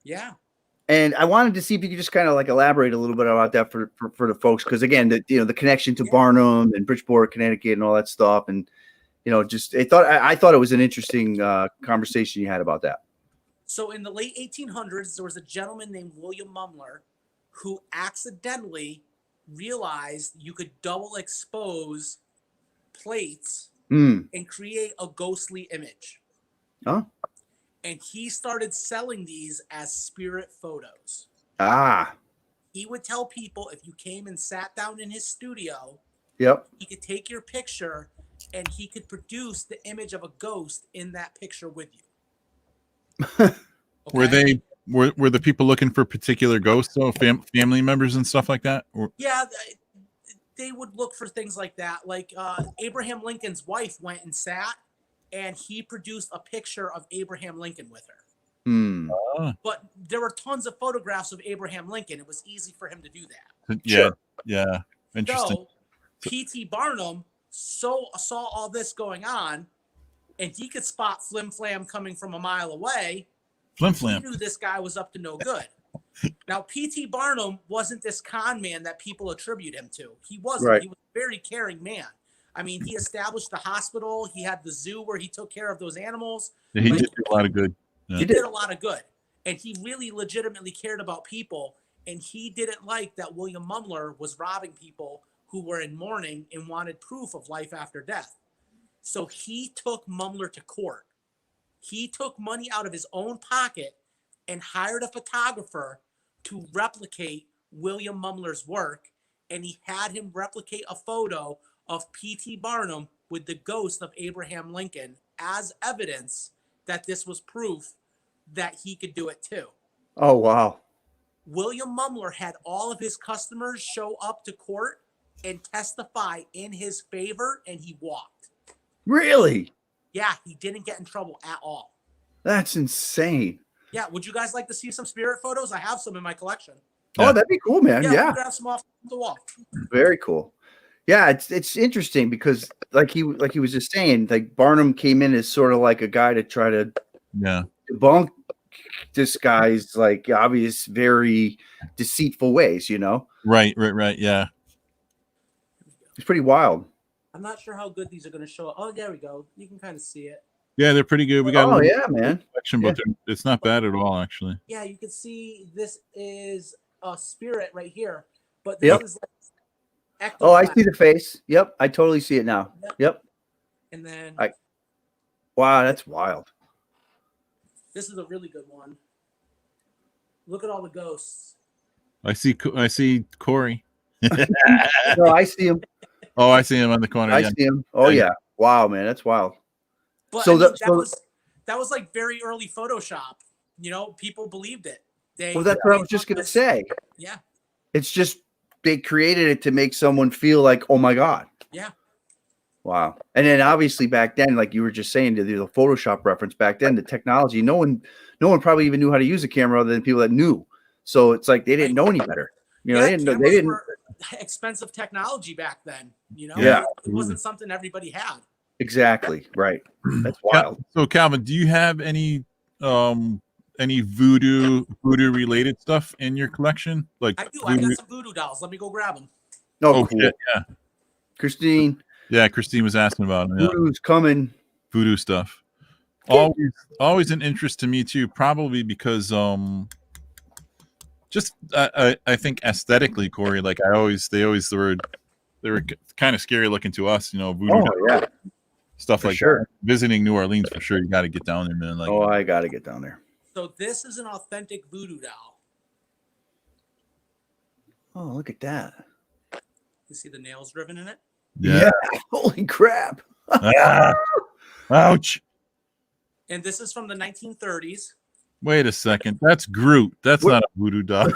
Yeah. And I wanted to see if you could just kind of like elaborate a little bit about that for the folks, because again, the connection to Barnum and Bridgeport, Connecticut, and all that stuff, and I thought it was an interesting conversation you had about that. So in the late 1800s, there was a gentleman named William Mumler who accidentally realized you could double expose plates and create a ghostly image. Huh? And he started selling these as spirit photos. Ah. He would tell people if you came and sat down in his studio, yep, he could take your picture and he could produce the image of a ghost in that picture with you. Okay? Were the people looking for particular ghosts, though, family members and stuff like that? Yeah, they would look for things like that. Like Abraham Lincoln's wife went and sat, and he produced a picture of Abraham Lincoln with her. But there were tons of photographs of Abraham Lincoln. It was easy for him to do that. Yeah, sure. Yeah, interesting. So P.T. Barnum saw all this going on, and he could spot Flim Flam coming from a mile away. Flim Flam. He knew this guy was up to no good. Now, P.T. Barnum wasn't this con man that people attribute him to. He wasn't. Right. He was a very caring man. I mean, he established the hospital. He had the zoo where he took care of those animals. Yeah, he did a lot of good. Yeah. He did a lot of good. And he really legitimately cared about people. And he didn't like that William Mumler was robbing people who were in mourning and wanted proof of life after death. So he took Mumler to court. He took money out of his own pocket and hired a photographer to replicate William Mumler's work. And he had him replicate a photo of P.T. Barnum with the ghost of Abraham Lincoln as evidence that this was proof that he could do it too. Oh, wow. William Mumler had all of his customers show up to court and testify in his favor, and he walked. Really? Yeah, he didn't get in trouble at all. That's insane. Yeah, would you guys like to see some spirit photos? I have some in my collection. Oh, that'd be cool, man. Yeah. We'll grab some off the wall. Very cool. Yeah, it's interesting because like he was just saying, like Barnum came in as sort of like a guy to try to debunk this guy's like obvious, very deceitful ways, you know? Right. Yeah. It's pretty wild. I'm not sure how good these are going to show up. Oh, there we go. You can kind of see it. Yeah, they're pretty good. We got man. Collection, but it's not bad at all, actually. Yeah, you can see this is a spirit right here, but this is like ectoplasm. Oh, I see the face. Yep, I totally see it now. Yep. And then wow, that's wild. This is a really good one. Look at all the ghosts. I see Corey. No, I see him. Oh, I see him on the corner. I see him. Oh yeah. Wow, man, that's wild. But so that was like very early Photoshop. You know, people believed it. Well, that's what I was just going to say. Yeah. It's just they created it to make someone feel like, oh my God. Yeah. Wow. And then obviously back then, like you were just saying, the Photoshop reference back then, the technology, no one probably even knew how to use a camera other than people that knew. So it's like they didn't know any better. You know, they didn't. Were expensive technology back then. You know, yeah, it wasn't something everybody had. Exactly. Right. That's wild. So Calvin, do you have any voodoo related stuff in your collection? Like I do. I got some voodoo dolls. Let me go grab them. Oh, cool. Yeah. Christine. Yeah, Christine was asking about it. Voodoo's coming. Voodoo stuff. Always an interest to me too, probably because just I think aesthetically, Corey, like they were kind of scary looking to us, you know, voodoo stuff like that. Visiting New Orleans for sure, you got to get down there, man. Like, I got to get down there. So this is an authentic voodoo doll. Oh, look at that. You see the nails driven in it? Yeah. Holy crap. Ouch. And this is from the 1930s. Wait a second. That's Groot. That's not a voodoo doll.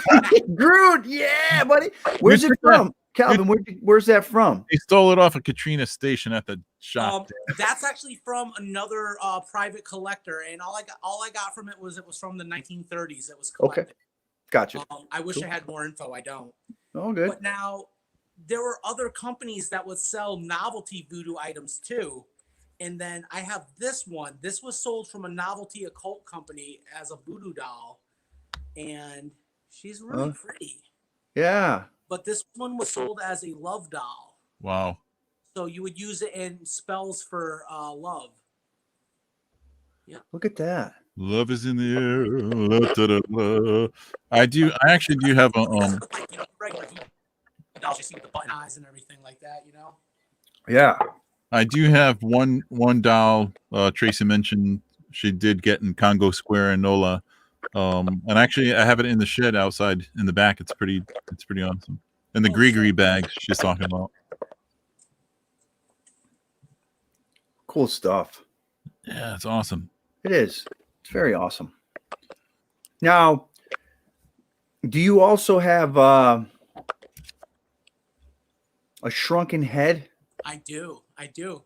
Groot. Yeah, buddy. Where's it from? Calvin, where's that from? They stole it off of Katrina Station at the shop. That's actually from another private collector, and all I got from it was from the 1930s. It was collected. Okay, gotcha. I wish I had more info. I don't. Oh, good. But now there were other companies that would sell novelty voodoo items too, and then I have this one. This was sold from a novelty occult company as a voodoo doll, and she's really pretty. Yeah. But this one was sold as a love doll. Wow. So you would use it in spells for love. Yeah. Look at that. Love is in the air. La, da, da, la. I actually do have a regular dolls you see with the button eyes and everything like that, you know? Yeah. I do have one doll Tracy mentioned she did get in Congo Square in NOLA. And actually I have it in the shed outside in the back. It's pretty awesome. And the Grigri bag she's talking about. Cool stuff. Yeah, it's awesome. It is. It's very awesome. Now, do you also have a shrunken head? I do.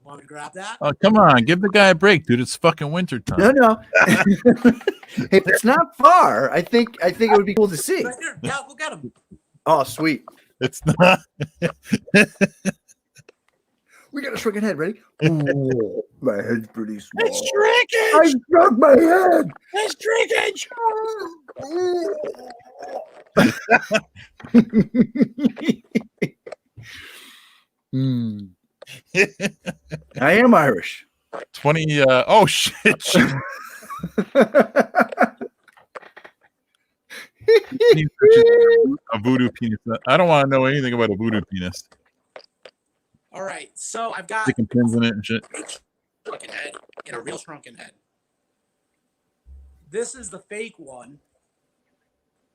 Want me to grab that? Oh, come on. Give the guy a break, dude. It's fucking winter time. No. If it's not far, I think it would be cool to see. Right here. Yeah, we'll get him. Oh, sweet. It's not. We got a shrunken head. Ready? Ooh, my head's pretty small. It's shrinkage. I shrunk my head. It's shrinkage. I am Irish. 20. Oh shit. A voodoo penis. I don't want to know anything about a voodoo penis. All right, so I've got sticking pins in it and shit. Shrunken head and a real shrunken head. This is the fake one.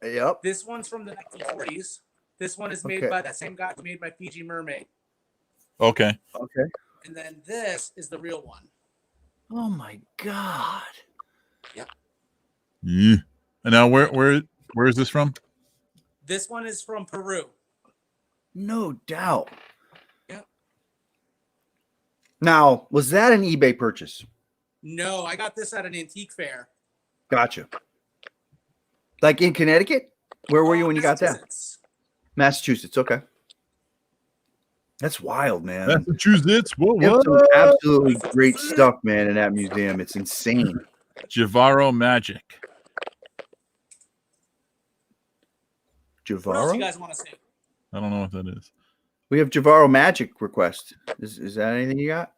Yep. This one's from the 1940s. This one is made by that same guy who made my Fiji mermaid. Okay. And then this is the real one. Oh my God. Yep. Yeah. And now where is this from? This one is from Peru. No doubt. Yep. Now, was that an eBay purchase? No, I got this at an antique fair. Gotcha. Like in Connecticut? Where were you when you got that? Massachusetts. Okay. That's wild, man. Massachusetts. What? Some absolutely great stuff, man, in that museum. It's insane. Javaro Magic. What else Javaro? you guys want to see? I don't know what that is. We have Javaro Magic request. Is that anything you got?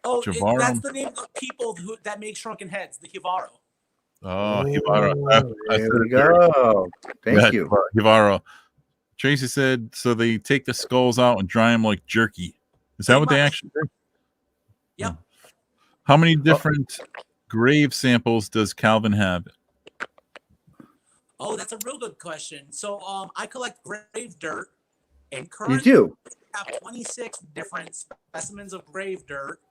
Oh, Javaro? that's the name of the people that make shrunken heads, the Hivaro. Oh, Hivaro. There we go. Thank you. Hivaro. Tracy said, so they take the skulls out and dry them like jerky. Is that what they actually do? Yep. How many different grave samples does Calvin have? Oh, that's a real good question. So I collect grave dirt, and You currently do? I have 26 different specimens of grave dirt.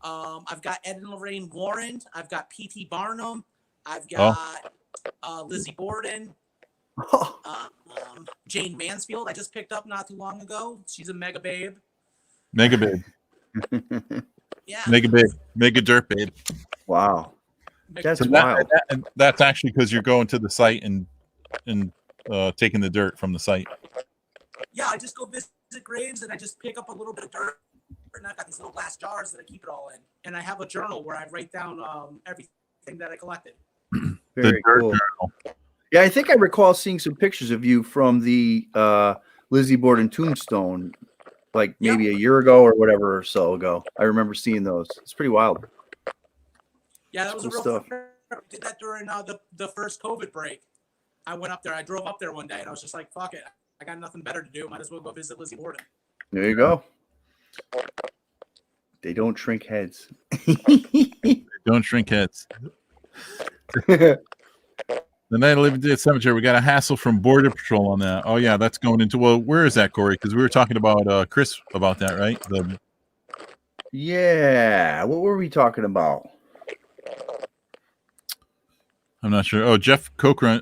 I've got Ed and Lorraine Warren. I've got P.T. Barnum. I've got Lizzie Borden, Jane Mansfield. I just picked up not too long ago. She's a mega babe. Mega babe. Yeah. Mega babe. Mega dirt babe. Wow. That's So wild. that's actually because you're going to the site and taking the dirt from the site. Yeah, I just go visit graves and I just pick up a little bit of dirt. And I've got these little glass jars that I keep it all in. And I have a journal where I write down everything that I collected. Very cool. Yeah, I think I recall seeing some pictures of you from the Lizzie Borden tombstone, like maybe a year ago or whatever or so ago. I remember seeing those. It's pretty wild. Yeah, that was cool a real stuff. fun trip. I did that during the first COVID break. I went up there. I drove up there one day and I was just like, fuck it. I got nothing better to do. Might as well go visit Lizzie Borden. There you go. They don't shrink heads. Don't shrink heads. The night I lived at the cemetery, we got a hassle from Border Patrol on that. Oh yeah, that's going into, well, where is that, Corey? Because we were talking about Chris about that, right? Yeah. What were we talking about? I'm not sure. Oh, Jeff Cochran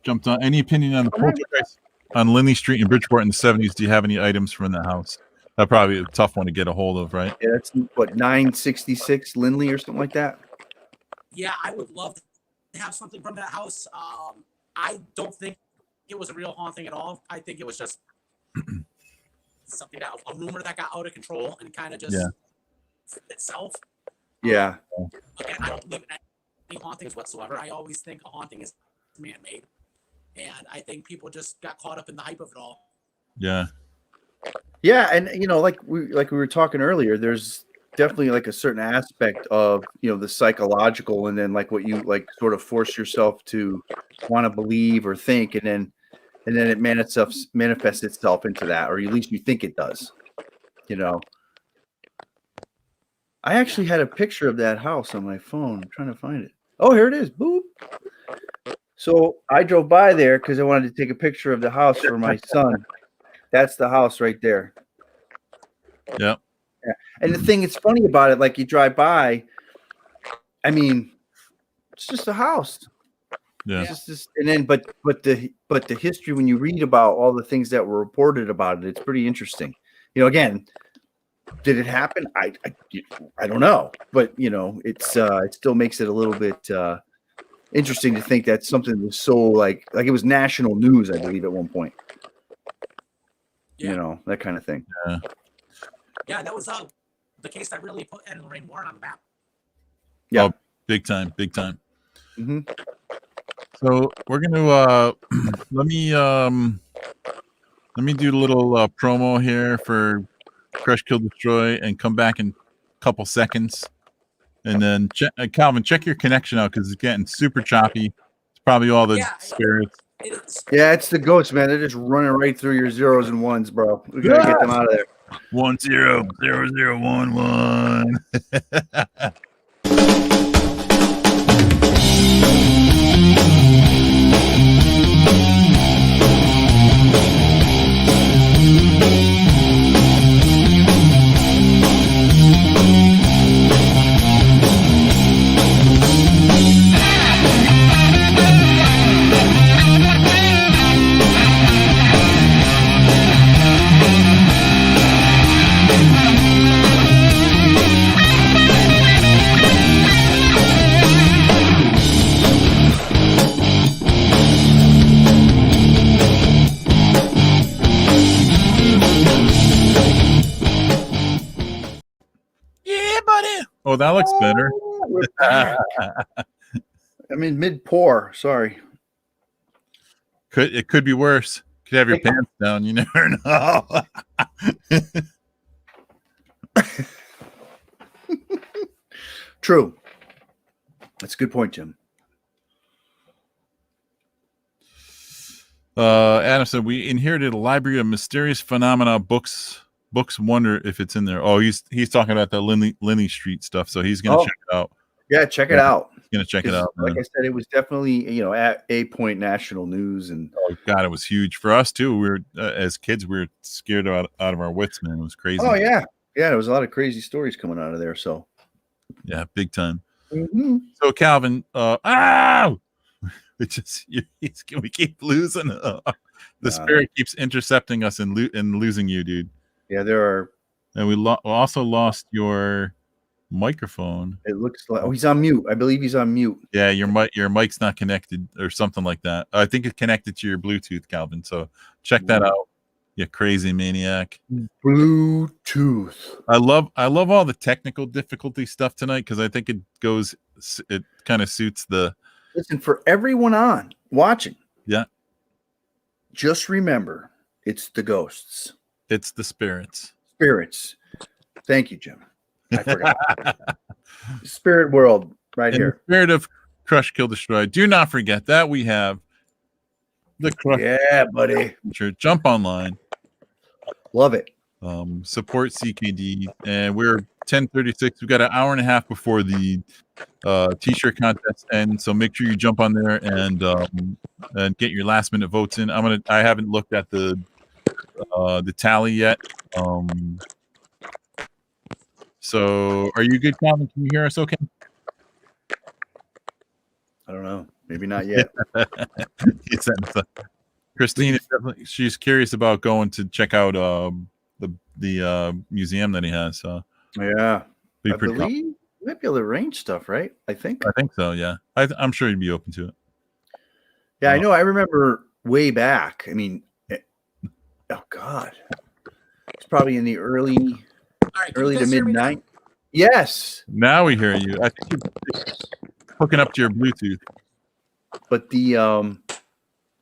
jumped on. Any opinion on the poltergeist on Lindley Street in Bridgeport in the 70s? Do you have any items from the house? That'd probably be a tough one to get a hold of, right? Yeah, that's what, 966 Lindley or something like that. Yeah, I would love to have something from that house. I don't think it was a real haunting at all. I think it was just something that a rumor that got out of control and kind of just itself. Yeah. Again, I don't believe in any hauntings whatsoever. I always think a haunting is man-made, and I think people just got caught up in the hype of it all. Yeah. Yeah, and like we were talking earlier, there's definitely like a certain aspect of the psychological, and then like what you like sort of force yourself to want to believe or think, and then it manifests itself into that, or at least you think it does. I actually had a picture of that house on my phone. I'm trying to find it. Oh, here it is. Boop. So I drove by there because I wanted to take a picture of the house for my son. That's the house right there. Yeah. Yeah. And the thing that's funny about it, like you drive by, I mean, it's just a house. Yeah. It's just, and then, but the history, when you read about all the things that were reported about it, it's pretty interesting. Again, did it happen? I don't know, but it still makes it a little bit interesting to think that something was so like it was national news, I believe, at one point. Yeah. That kind of thing. Yeah, that was the case that really put Ed and Lorraine Warren on the map. Yeah. Oh, big time. Mm-hmm. So we're gonna let me do a little promo here for Crush, Kill, Destroy, and come back in a couple seconds. And then Calvin, check your connection out because it's getting super choppy. It's probably all the spirits. Yeah, it's the goats, man. They're just running right through your zeros and ones, bro. We gotta get them out of there. 1 0 0 0 1 1. Oh, that looks better. I'm in mid-pour. Sorry. It could be worse. Could have your pants down. You never know. True. That's a good point, Jim. Adam said we inherited a library of mysterious phenomena books. Wonder if it's in there. Oh, he's talking about the Lindley Street stuff, so he's gonna check it out. Yeah, check it out. He's gonna check it out. Like I said, it was definitely at a point national news, and oh god, it was huge for us too. We were as kids, we were scared out of our wits, man. It was crazy. Oh yeah, there was a lot of crazy stories coming out of there. So yeah, big time. Mm-hmm. So Calvin, It's just we keep losing. The spirit keeps intercepting us and losing you, dude. Yeah, there are. And we also lost your microphone. It looks like he's on mute. I believe he's on mute. Yeah, your mic's not connected or something like that. I think it's connected to your Bluetooth, Calvin. So check that out. You crazy maniac. Bluetooth. I love all the technical difficulty stuff tonight because I think it kind of suits the. Listen, for everyone watching. Yeah. Just remember, it's the ghosts. It's the spirits. Spirits. Thank you, Jim. I forgot. Spirit world right here. The spirit of Crush, Kill, Destroy. Do not forget that we have the Crush. Yeah, buddy. Jump online. Love it. Support CKD. And we're 10:36. We've got an hour and a half before the t-shirt contest ends. So make sure you jump on there and get your last minute votes in. I haven't looked at the tally yet. So are you good, Calvin? Can you hear us okay? I don't know. Maybe not yet. Christine, she's curious about going to check out the museum that he has. So yeah, I believe you might be able to arrange stuff, right? I think so. Yeah, I'm sure he'd be open to it. Yeah, I know. I remember way back. I mean, oh God, it's probably in the early to mid 90s. Yes. Now we hear you. I think you're hooking up to your Bluetooth. But the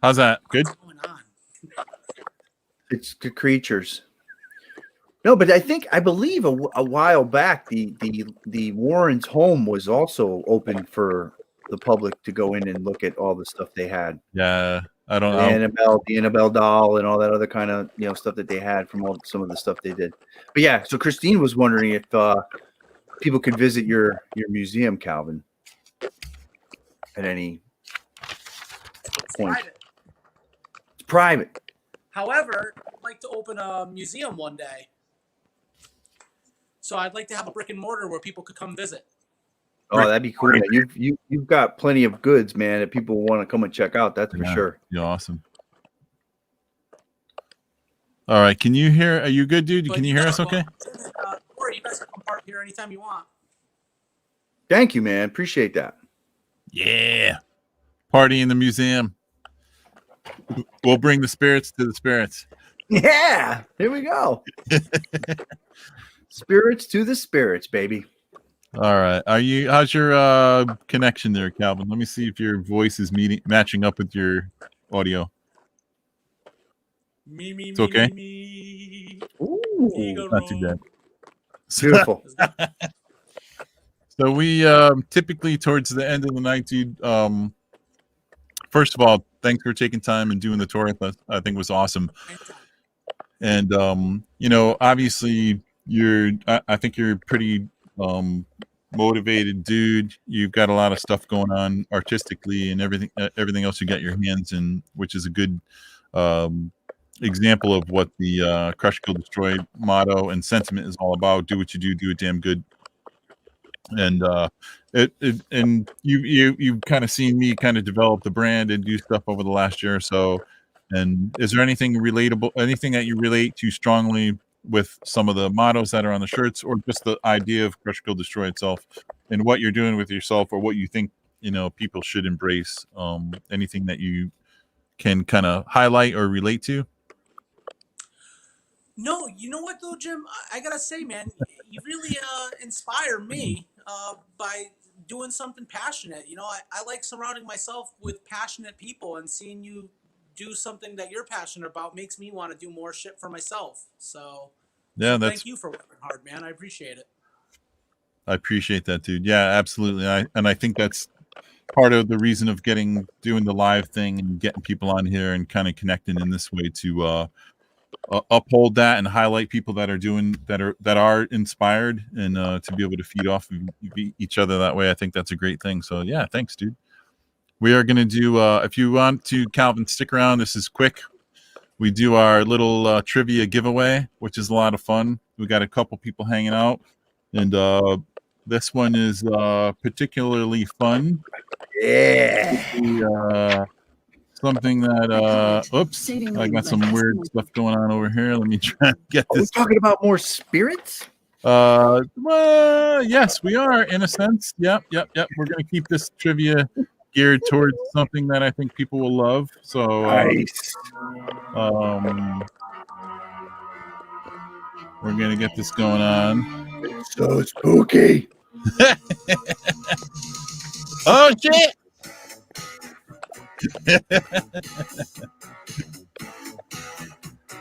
how's that? Good. What's going on? It's the creatures. No, but I believe a while back the Warrens' home was also open for the public to go in and look at all the stuff they had. Yeah, I don't know. The Annabelle doll and all that other kind of stuff that they had from some of the stuff they did. But yeah, so Christine was wondering if people could visit your museum, Calvin, at any point. It's private. However, I'd like to open a museum one day. So I'd like to have a brick and mortar where people could come visit. Oh, that'd be cool. You've got plenty of goods, man, that people want to come and check out. That's for sure. Yeah, awesome. All right, can you hear? Are you good, dude? Can you hear us? Okay. Or you guys can come park here anytime you want. Thank you, man. Appreciate that. Yeah, party in the museum. We'll bring the spirits to the spirits. Yeah, here we go. Spirits to the spirits, baby. All right. How's your connection there, Calvin? Let me see if your voice is matching up with your audio. It's okay. Ooh, not too bad. Beautiful. So we typically towards the end of the night, dude. First of all, thanks for taking time and doing the tour. I think it was awesome. And obviously I think you're a pretty motivated dude. You've got a lot of stuff going on artistically and everything else you got your hands in, which is a good example of what the Crush, Kill, Destroy motto and sentiment is all about. Do what you do it damn good. And and you've kind of seen me kind of develop the brand and do stuff over the last year or so. And is there anything relatable, anything that you relate to strongly with some of the mottos that are on the shirts, or just the idea of Crush, Kill, Destroy itself, and what you're doing with yourself, or what you think people should embrace? Anything that you can kind of highlight or relate to? No, you know what though, Jim? I gotta say, man, you really inspire me by doing something passionate. I like surrounding myself with passionate people, and seeing you do something that you're passionate about makes me want to do more shit for myself. So thank you for working hard, man. I appreciate it. I appreciate that, dude. Yeah, absolutely. I think that's part of the reason of doing the live thing and getting people on here and kind of connecting in this way to uphold that and highlight people that are inspired, and to be able to feed off of each other that way. I think that's a great thing. So yeah, thanks, dude. We are going to do, if you want to, Calvin, stick around. This is quick. We do our little trivia giveaway, which is a lot of fun. We got a couple people hanging out, and this one is particularly fun Yeah. Something that oops, I got some weird stuff going on over here. Let me try and get Are we this. talking about more spirits? Well, yes, we are in a sense. Yep. We're gonna keep this trivia geared towards something that I think people will love. So Nice. we're gonna get this going on. So spooky. Oh shit!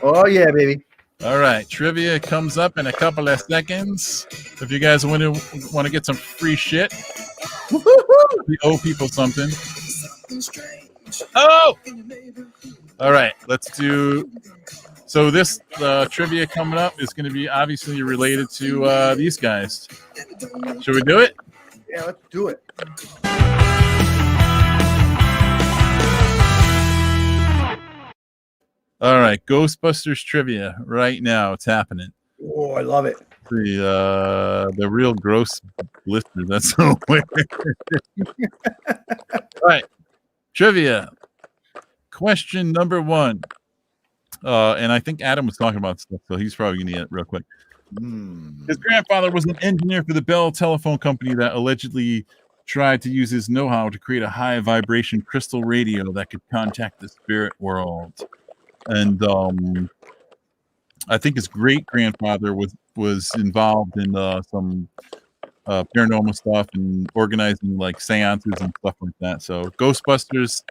Oh yeah, baby. All right, trivia comes up in a couple of seconds. If you guys want to get some free shit, we owe people something. Oh! All right, let's do. So this trivia coming up is going to be obviously related to these guys. Should we do it? Yeah, let's do it. All right, Ghostbusters trivia right now. It's happening. Oh, I love it. The real gross blister. That's so weird. All right, trivia. Question number 1. And I think Adam was talking about stuff, so he's probably going to get it real quick. His grandfather was an engineer for the Bell Telephone Company that allegedly tried to use his know-how to create a high vibration crystal radio that could contact the spirit world. And I think his great grandfather was involved in some paranormal stuff and organizing like seances and stuff like that. So Ghostbusters,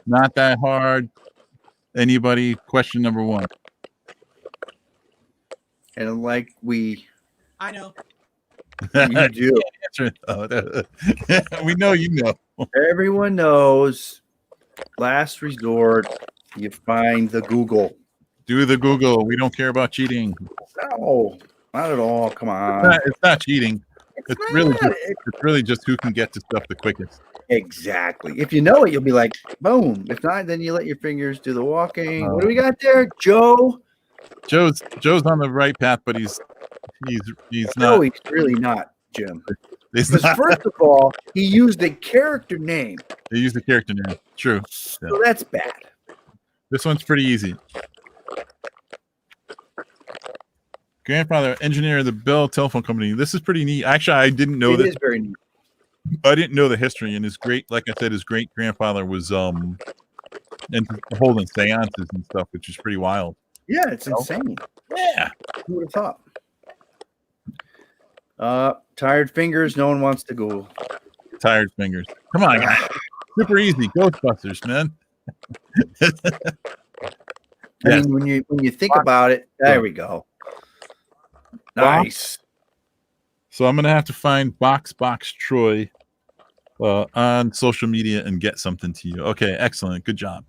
not that hard. Anybody? Question number 1. And I know. you do. We know you know. Everyone knows. Last resort, you find the Google. Do the Google. We don't care about cheating. No, not at all. Come on. It's not cheating. It's really just who can get to stuff the quickest. Exactly. If you know it, you'll be like, boom. If not, then you let your fingers do the walking. What do we got there, Joe? Joe's on the right path, but he's not. No, he's really not, Jim. He's Because not. first of all, he used a character name. They use the character name. True. So that's bad. This one's pretty easy. Grandfather, engineer of the Bell Telephone Company. This is pretty neat. Actually, I didn't know that. It is very neat. I didn't know the history. And his like I said, his great grandfather was and holding seances and stuff, which is pretty wild. Yeah, it's insane. Yeah. Who would have thought? Tired fingers. No one wants to go. Tired fingers. Come on, guys. Super easy. Ghostbusters, man. I mean, when you think about it, there we go. Nice. So I'm gonna have to find Box Troy on social media and get something to you. Okay, excellent. Good job.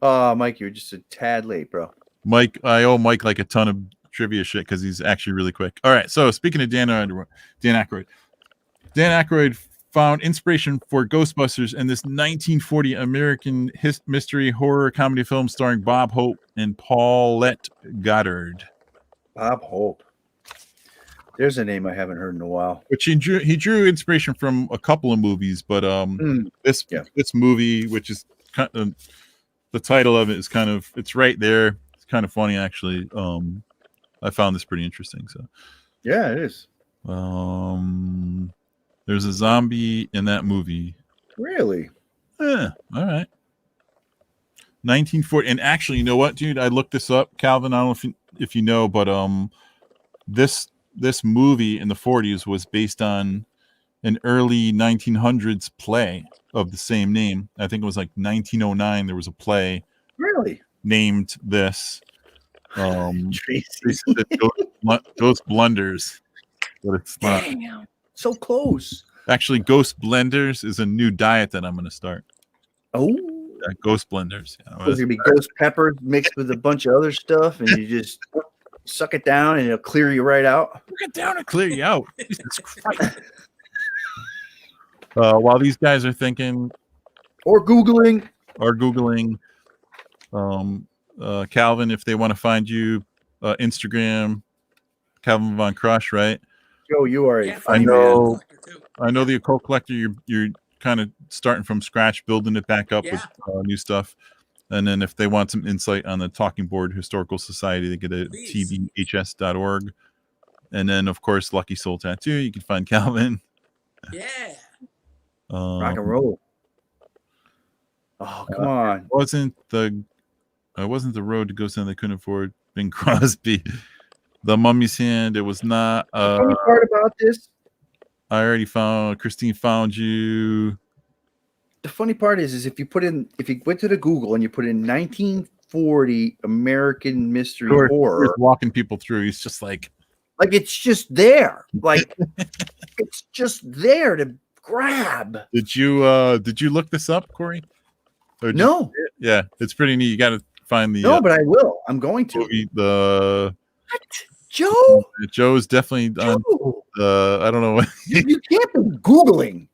Mike, you're just a tad late, bro. Mike, I owe Mike like a ton of trivia shit because he's actually really quick. All right, so speaking of Dan Aykroyd found inspiration for Ghostbusters in this 1940 American mystery horror comedy film starring Bob Hope and Paulette Goddard. Bob Hope. There's a name I haven't heard in a while. Which he drew inspiration from a couple of movies, but this movie, which is kind of, the title of it is kind of, it's right there. It's kind of funny actually. I found this pretty interesting. So yeah, it is. There's a zombie in that movie. Really? Yeah. All right. 1940, and actually, you know what, dude? I looked this up, Calvin. I don't know if you know, but this movie in the 40s was based on an early 1900s play of the same name. I think it was like 1909. There was a play really named this. Tracy. Ghost Blenders, but it's not. Damn, so close. Actually, Ghost Blenders is a new diet that I'm going to start. Oh, Ghost Blenders. It's gonna be ghost peppers mixed with a bunch of other stuff, and you just suck it down, and it'll clear you right out. Suck it down and clear you out. Jesus Christ. While these guys are thinking or Googling, Calvin, if they want to find you, Instagram, Calvin Von Crush, right? Joe, you are Can't funny find I know. man. I know the Occult Collector. You're kind of starting from scratch, building it back up with new stuff. And then if they want some insight on the Talking Board Historical Society, they get at tvhs.org. And then, of course, Lucky Soul Tattoo. You can find Calvin. Yeah. Rock and roll. Oh, come on. It wasn't the road to Ghost Town they couldn't afford. Bing Crosby. The Mummy's Hand. It was not. The funny part about this, I already found. Christine found you. The funny part is if you went to the Google and you put in 1940 American mystery horror, walking people through, he's just like it's just there, like it's just there to grab. Did you look this up, Corey? No. Yeah, it's pretty neat. You got to find the. No, but I will. I'm going to. The what? Joe? Joe's definitely on. I don't know what you can't be Googling.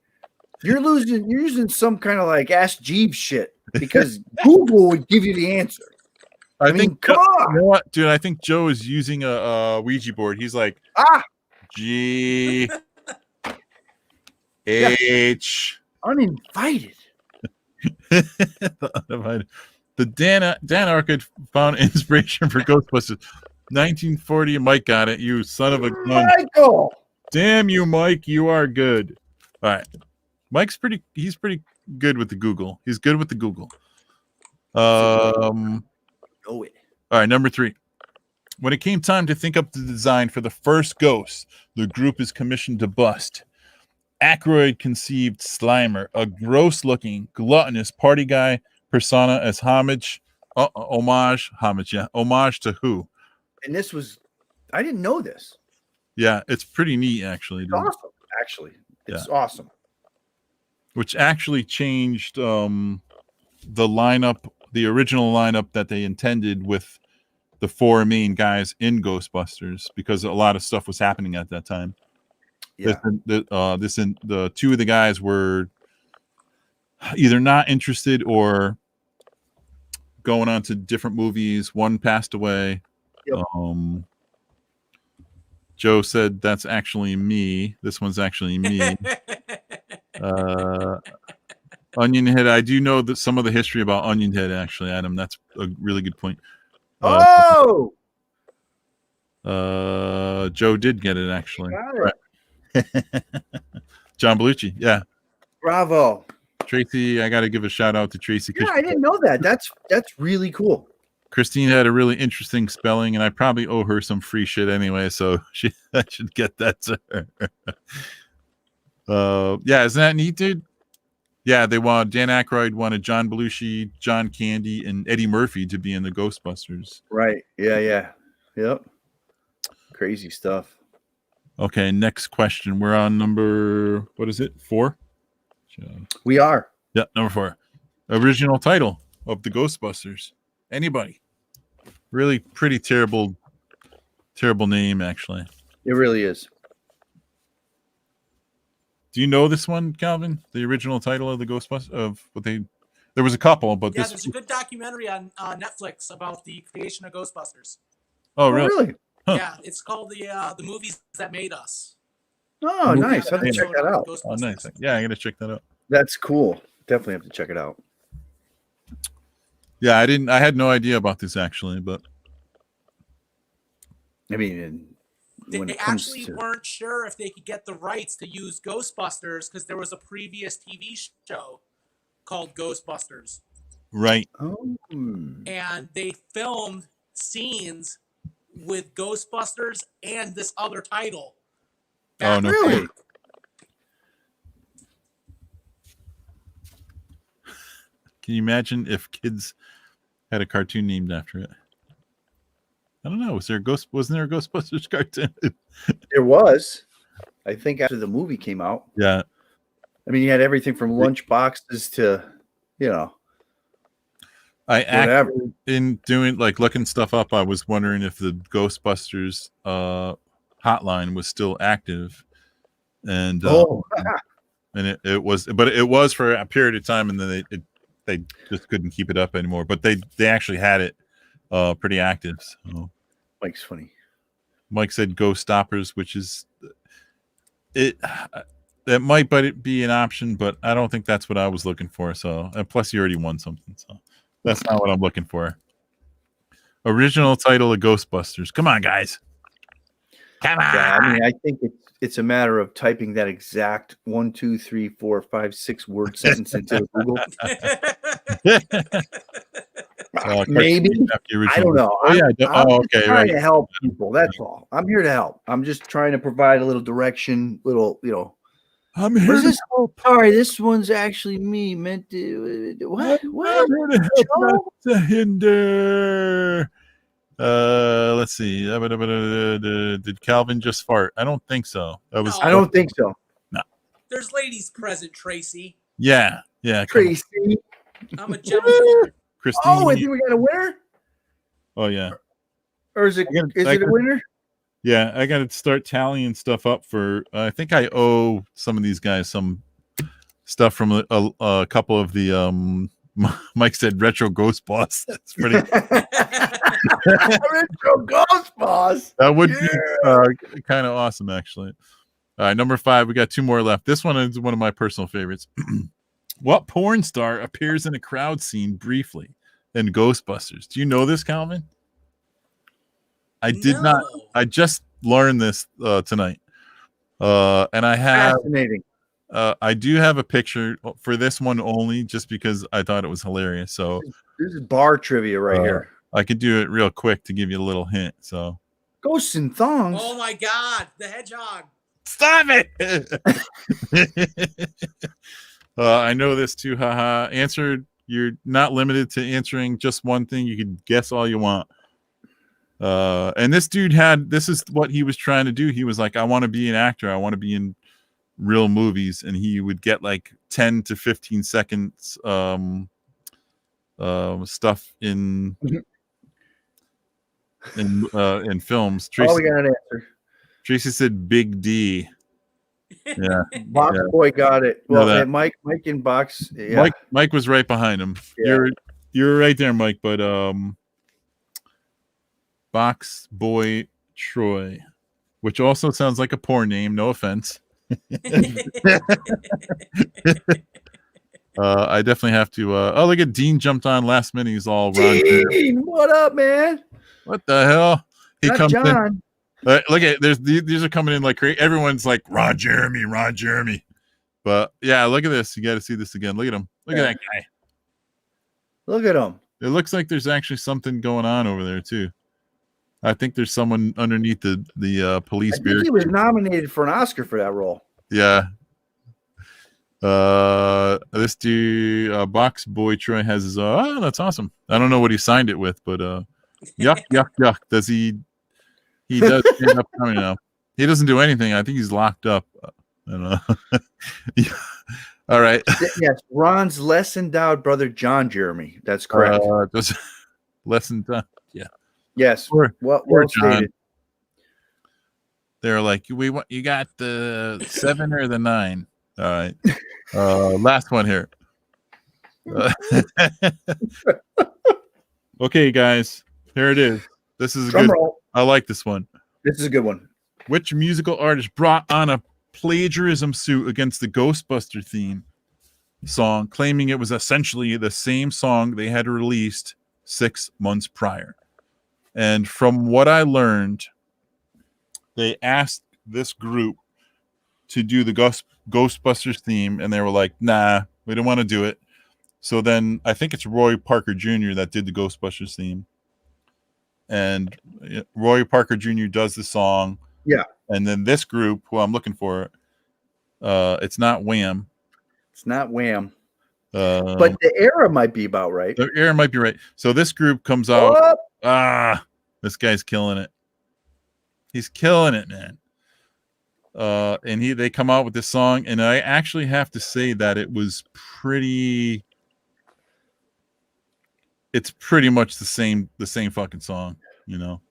You're using some kind of like Ask Jeeves shit because Google would give you the answer. I mean, come on. You know what, dude? I think Joe is using a Ouija board. He's like, G H uninvited. The Dan Arkad found inspiration for Ghostbusters 1940. Mike got it. You son of a gun. Michael. Damn you, Mike. You are good. All right. He's pretty good with the Google. He's good with the Google. Know it. All right, number 3. When it came time to think up the design for the first ghost, the group is commissioned to bust. Aykroyd conceived Slimer, a gross-looking, gluttonous party guy persona as homage to who? And this was, I didn't know this. Yeah, it's pretty neat, actually. It's awesome, actually. It's awesome. Which actually changed the lineup, the original lineup that they intended with the 4 main guys in Ghostbusters, because a lot of stuff was happening at that time. Yeah. The 2 of the guys were either not interested or going on to different movies. One passed away. Yep. Joe said that's actually me. This one's actually me. Onion Head. I do know that some of the history about Onion Head, actually, Adam. That's a really good point. Joe did get it, actually. Got it. John Belushi. Yeah. Bravo. Tracy, I got to give a shout out to Tracy. Yeah, I didn't know that. That's really cool. Christine had a really interesting spelling, and I probably owe her some free shit anyway, so I should get that to her. Yeah, isn't that neat, dude? Yeah, Dan Aykroyd wanted John Belushi, John Candy, and Eddie Murphy to be in the Ghostbusters. Right. Yeah. Yep. Crazy stuff. Okay, next question. We're on number, 4? We are. Yeah, number 4. Original title of the Ghostbusters. Anybody? Really pretty terrible name, actually. It really is. Do you know this one, Calvin? The original title of the Ghostbusters of what they? There was a couple, but there's a good documentary on Netflix about the creation of Ghostbusters. Oh, really? Huh. Yeah, it's called the movies that made us. Oh, nice! I have to check that out. Oh, nice. Yeah, I got to check that out. That's cool. Definitely have to check it out. Yeah, I had no idea about this, actually, but I mean, they actually weren't sure if they could get the rights to use Ghostbusters because there was a previous TV show called Ghostbusters. Right. Oh. And they filmed scenes with Ghostbusters and this other title. Oh, no. Really? Can you imagine if kids had a cartoon named after it? I don't know. Wasn't there a Ghostbusters cartoon? There was. I think after the movie came out. Yeah. I mean, you had everything from lunch boxes to, whatever. In doing looking stuff up, I was wondering if the Ghostbusters hotline was still active, and and it was, but it was for a period of time, and then they just couldn't keep it up anymore. But they actually had it pretty active. So. Mike's funny. Mike said Ghost Stoppers, which is it. That might be an option, but I don't think that's what I was looking for. So, and plus, you already won something, so that's not what I'm looking for. Original title of Ghostbusters. Come on, guys. Come on. Yeah, I mean, I think it's a matter of typing that exact 1, 2, 3, 4, 5, 6 word sentence into Google. Maybe. I don't know. I'm trying to help people. That's all. I'm here to help. I'm just trying to provide a little direction, I'm here to help. Sorry, this one's actually me. Meant to what? I'm here to help, not to hinder. Let's see. Did Calvin just fart? I don't think so. I don't think so. No. There's ladies present, Tracy. Yeah. Tracy. I'm a gentleman. Christine. Oh, I think we got a winner. Oh yeah. Or is it a winner? Yeah, I got to start tallying stuff up for. I think I owe some of these guys some stuff from a couple of the. Mike said retro ghost boss. That's pretty. Retro ghost boss. That would be kind of awesome, actually. All right, number 5. We got 2 more left. This one is one of my personal favorites. What porn star appears in a crowd scene briefly in Ghostbusters? Do you know this, Calvin? I did not. I just learned this tonight, and I have. Fascinating. I do have a picture for this one only, just because I thought it was hilarious. So this is bar trivia right here. I could do it real quick to give you a little hint. So Ghosts and Thongs. Oh my God, the hedgehog! Stop it! I know this too. Haha. Answer. You're not limited to answering just one thing. You can guess all you want. And this dude this is what he was trying to do. He was like, I want to be an actor. I want to be in real movies. And he would get like 10 to 15 seconds stuff in films. Tracy, we got an answer. Tracy said Big D. Yeah. Box Boy got it. Well, Mike in Box. Yeah. Mike was right behind him. Yeah. You're right there, Mike, but Box Boy Troy, which also sounds like a porn name, no offense. I definitely have to look at Dean jumped on last minute. He's all Dean, what up, man? What the hell? He comes John. in. Look at these are coming in like crazy. Everyone's like Ron Jeremy. But yeah, look at this. You got to see this again. Look at him. Look at that guy. Look at him. It looks like there's actually something going on over there too. I think there's someone underneath the police beard. He was nominated for an Oscar for that role. Yeah. This dude, Box Boy Troy has his. Oh, that's awesome. I don't know what he signed it with, but yuck. Does he? He does stand up coming now. He doesn't do anything. I think he's locked up. I don't know. Yeah. All right. Yes, Ron's less endowed brother, John Jeremy. That's correct. Less endowed. Yeah. Yes. Well stated. They're like, you got the 7 or the 9. All right. Last one here. Okay, guys. Here it is. This is a good. I like this one. This is a good one. Which musical artist brought on a plagiarism suit against the Ghostbuster theme song, claiming it was essentially the same song they had released 6 months prior? And from what I learned, they asked this group to do the Ghostbusters theme, and they were like, nah, we don't want to do it. So then I think it's Roy Parker Jr. that did the Ghostbusters theme. And Roy Parker Jr. does the song. Yeah. And then this group, who I'm looking for, it's not Wham. It's not Wham. But the era might be about right. The era might be right. So this group comes out. This guy's killing it. He's killing it, man. And they come out with this song, and I actually have to say that it was pretty. It's pretty much the same fucking song, you know.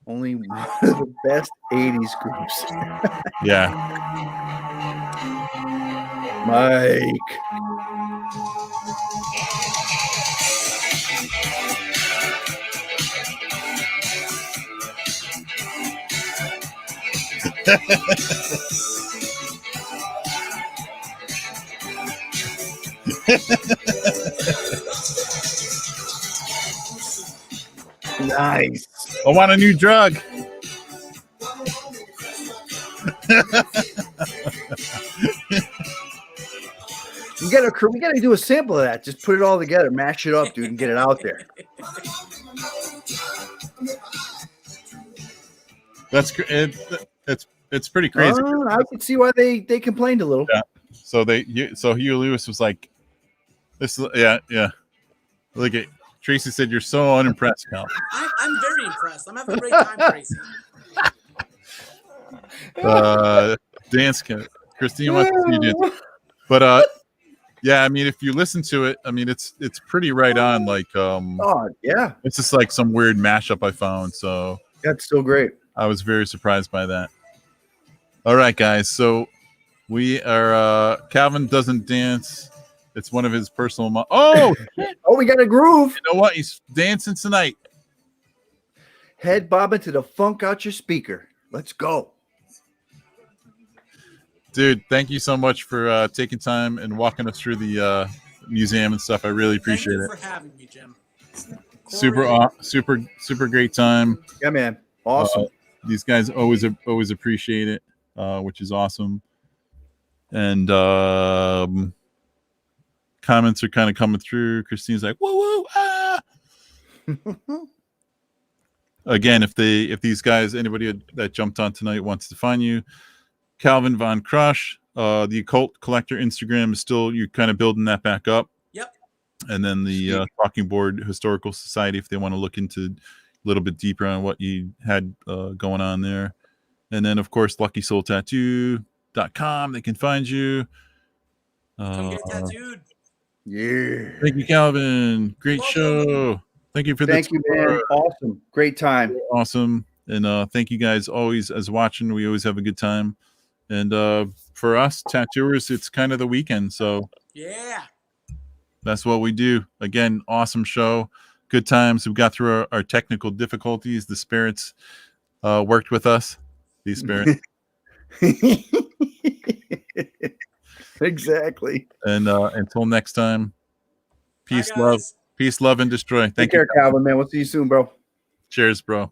Only one of the best 80s groups. Yeah. Mike. Nice. I want a new drug. We gotta do a sample of that. Just put it all together, mash it up, dude, and get it out there. That's it's pretty crazy. I can see why they complained a little. Yeah. So Huey Lewis was like, "This, yeah." Look at Tracy said, "You're so unimpressed, Cal." I'm very impressed. I'm having a great time, Tracy. Dance, Christine wants to see you dance. But yeah, I mean, if you listen to it, I mean, it's pretty right on. Like, Oh yeah, it's just like some weird mashup I found. So that's so great. I was very surprised by that. All right, guys. So we are. Calvin doesn't dance. It's one of his personal. Oh, Oh, we got a groove. you know what? He's dancing tonight. Head bobbing to the funk out your speaker. Let's go. Dude, thank you so much for taking time and walking us through the museum and stuff. I really appreciate Thank you it. for having me, Jim. Super great time. Yeah, man. Awesome. These guys always appreciate it, which is awesome. And comments are kind of coming through. Christine's like, "Woo woo ah!" Again, if these guys, anybody that jumped on tonight wants to find you, Calvin Von Crush, the Occult Collector Instagram is still, you're kind of building that back up. Yep. And then the Talking Board Historical Society, if they want to look into a little bit deeper on what you had going on there. And then, of course, LuckySoulTattoo.com. They can find you. Come get tattooed. Yeah. Thank you, Calvin. Great show. Thank you for Thank you, man. Awesome. Great time. Awesome. And thank you guys always as watching. We always have a good time. And for us tattooers, it's kind of the weekend. So Yeah. that's what we do. Again, awesome show. Good times. We got through our technical difficulties. The spirits worked with us. These spirits. Exactly. And until next time, peace, Bye, guys. love, and destroy. Take care, Calvin, man. We'll see you soon, bro. Cheers, bro.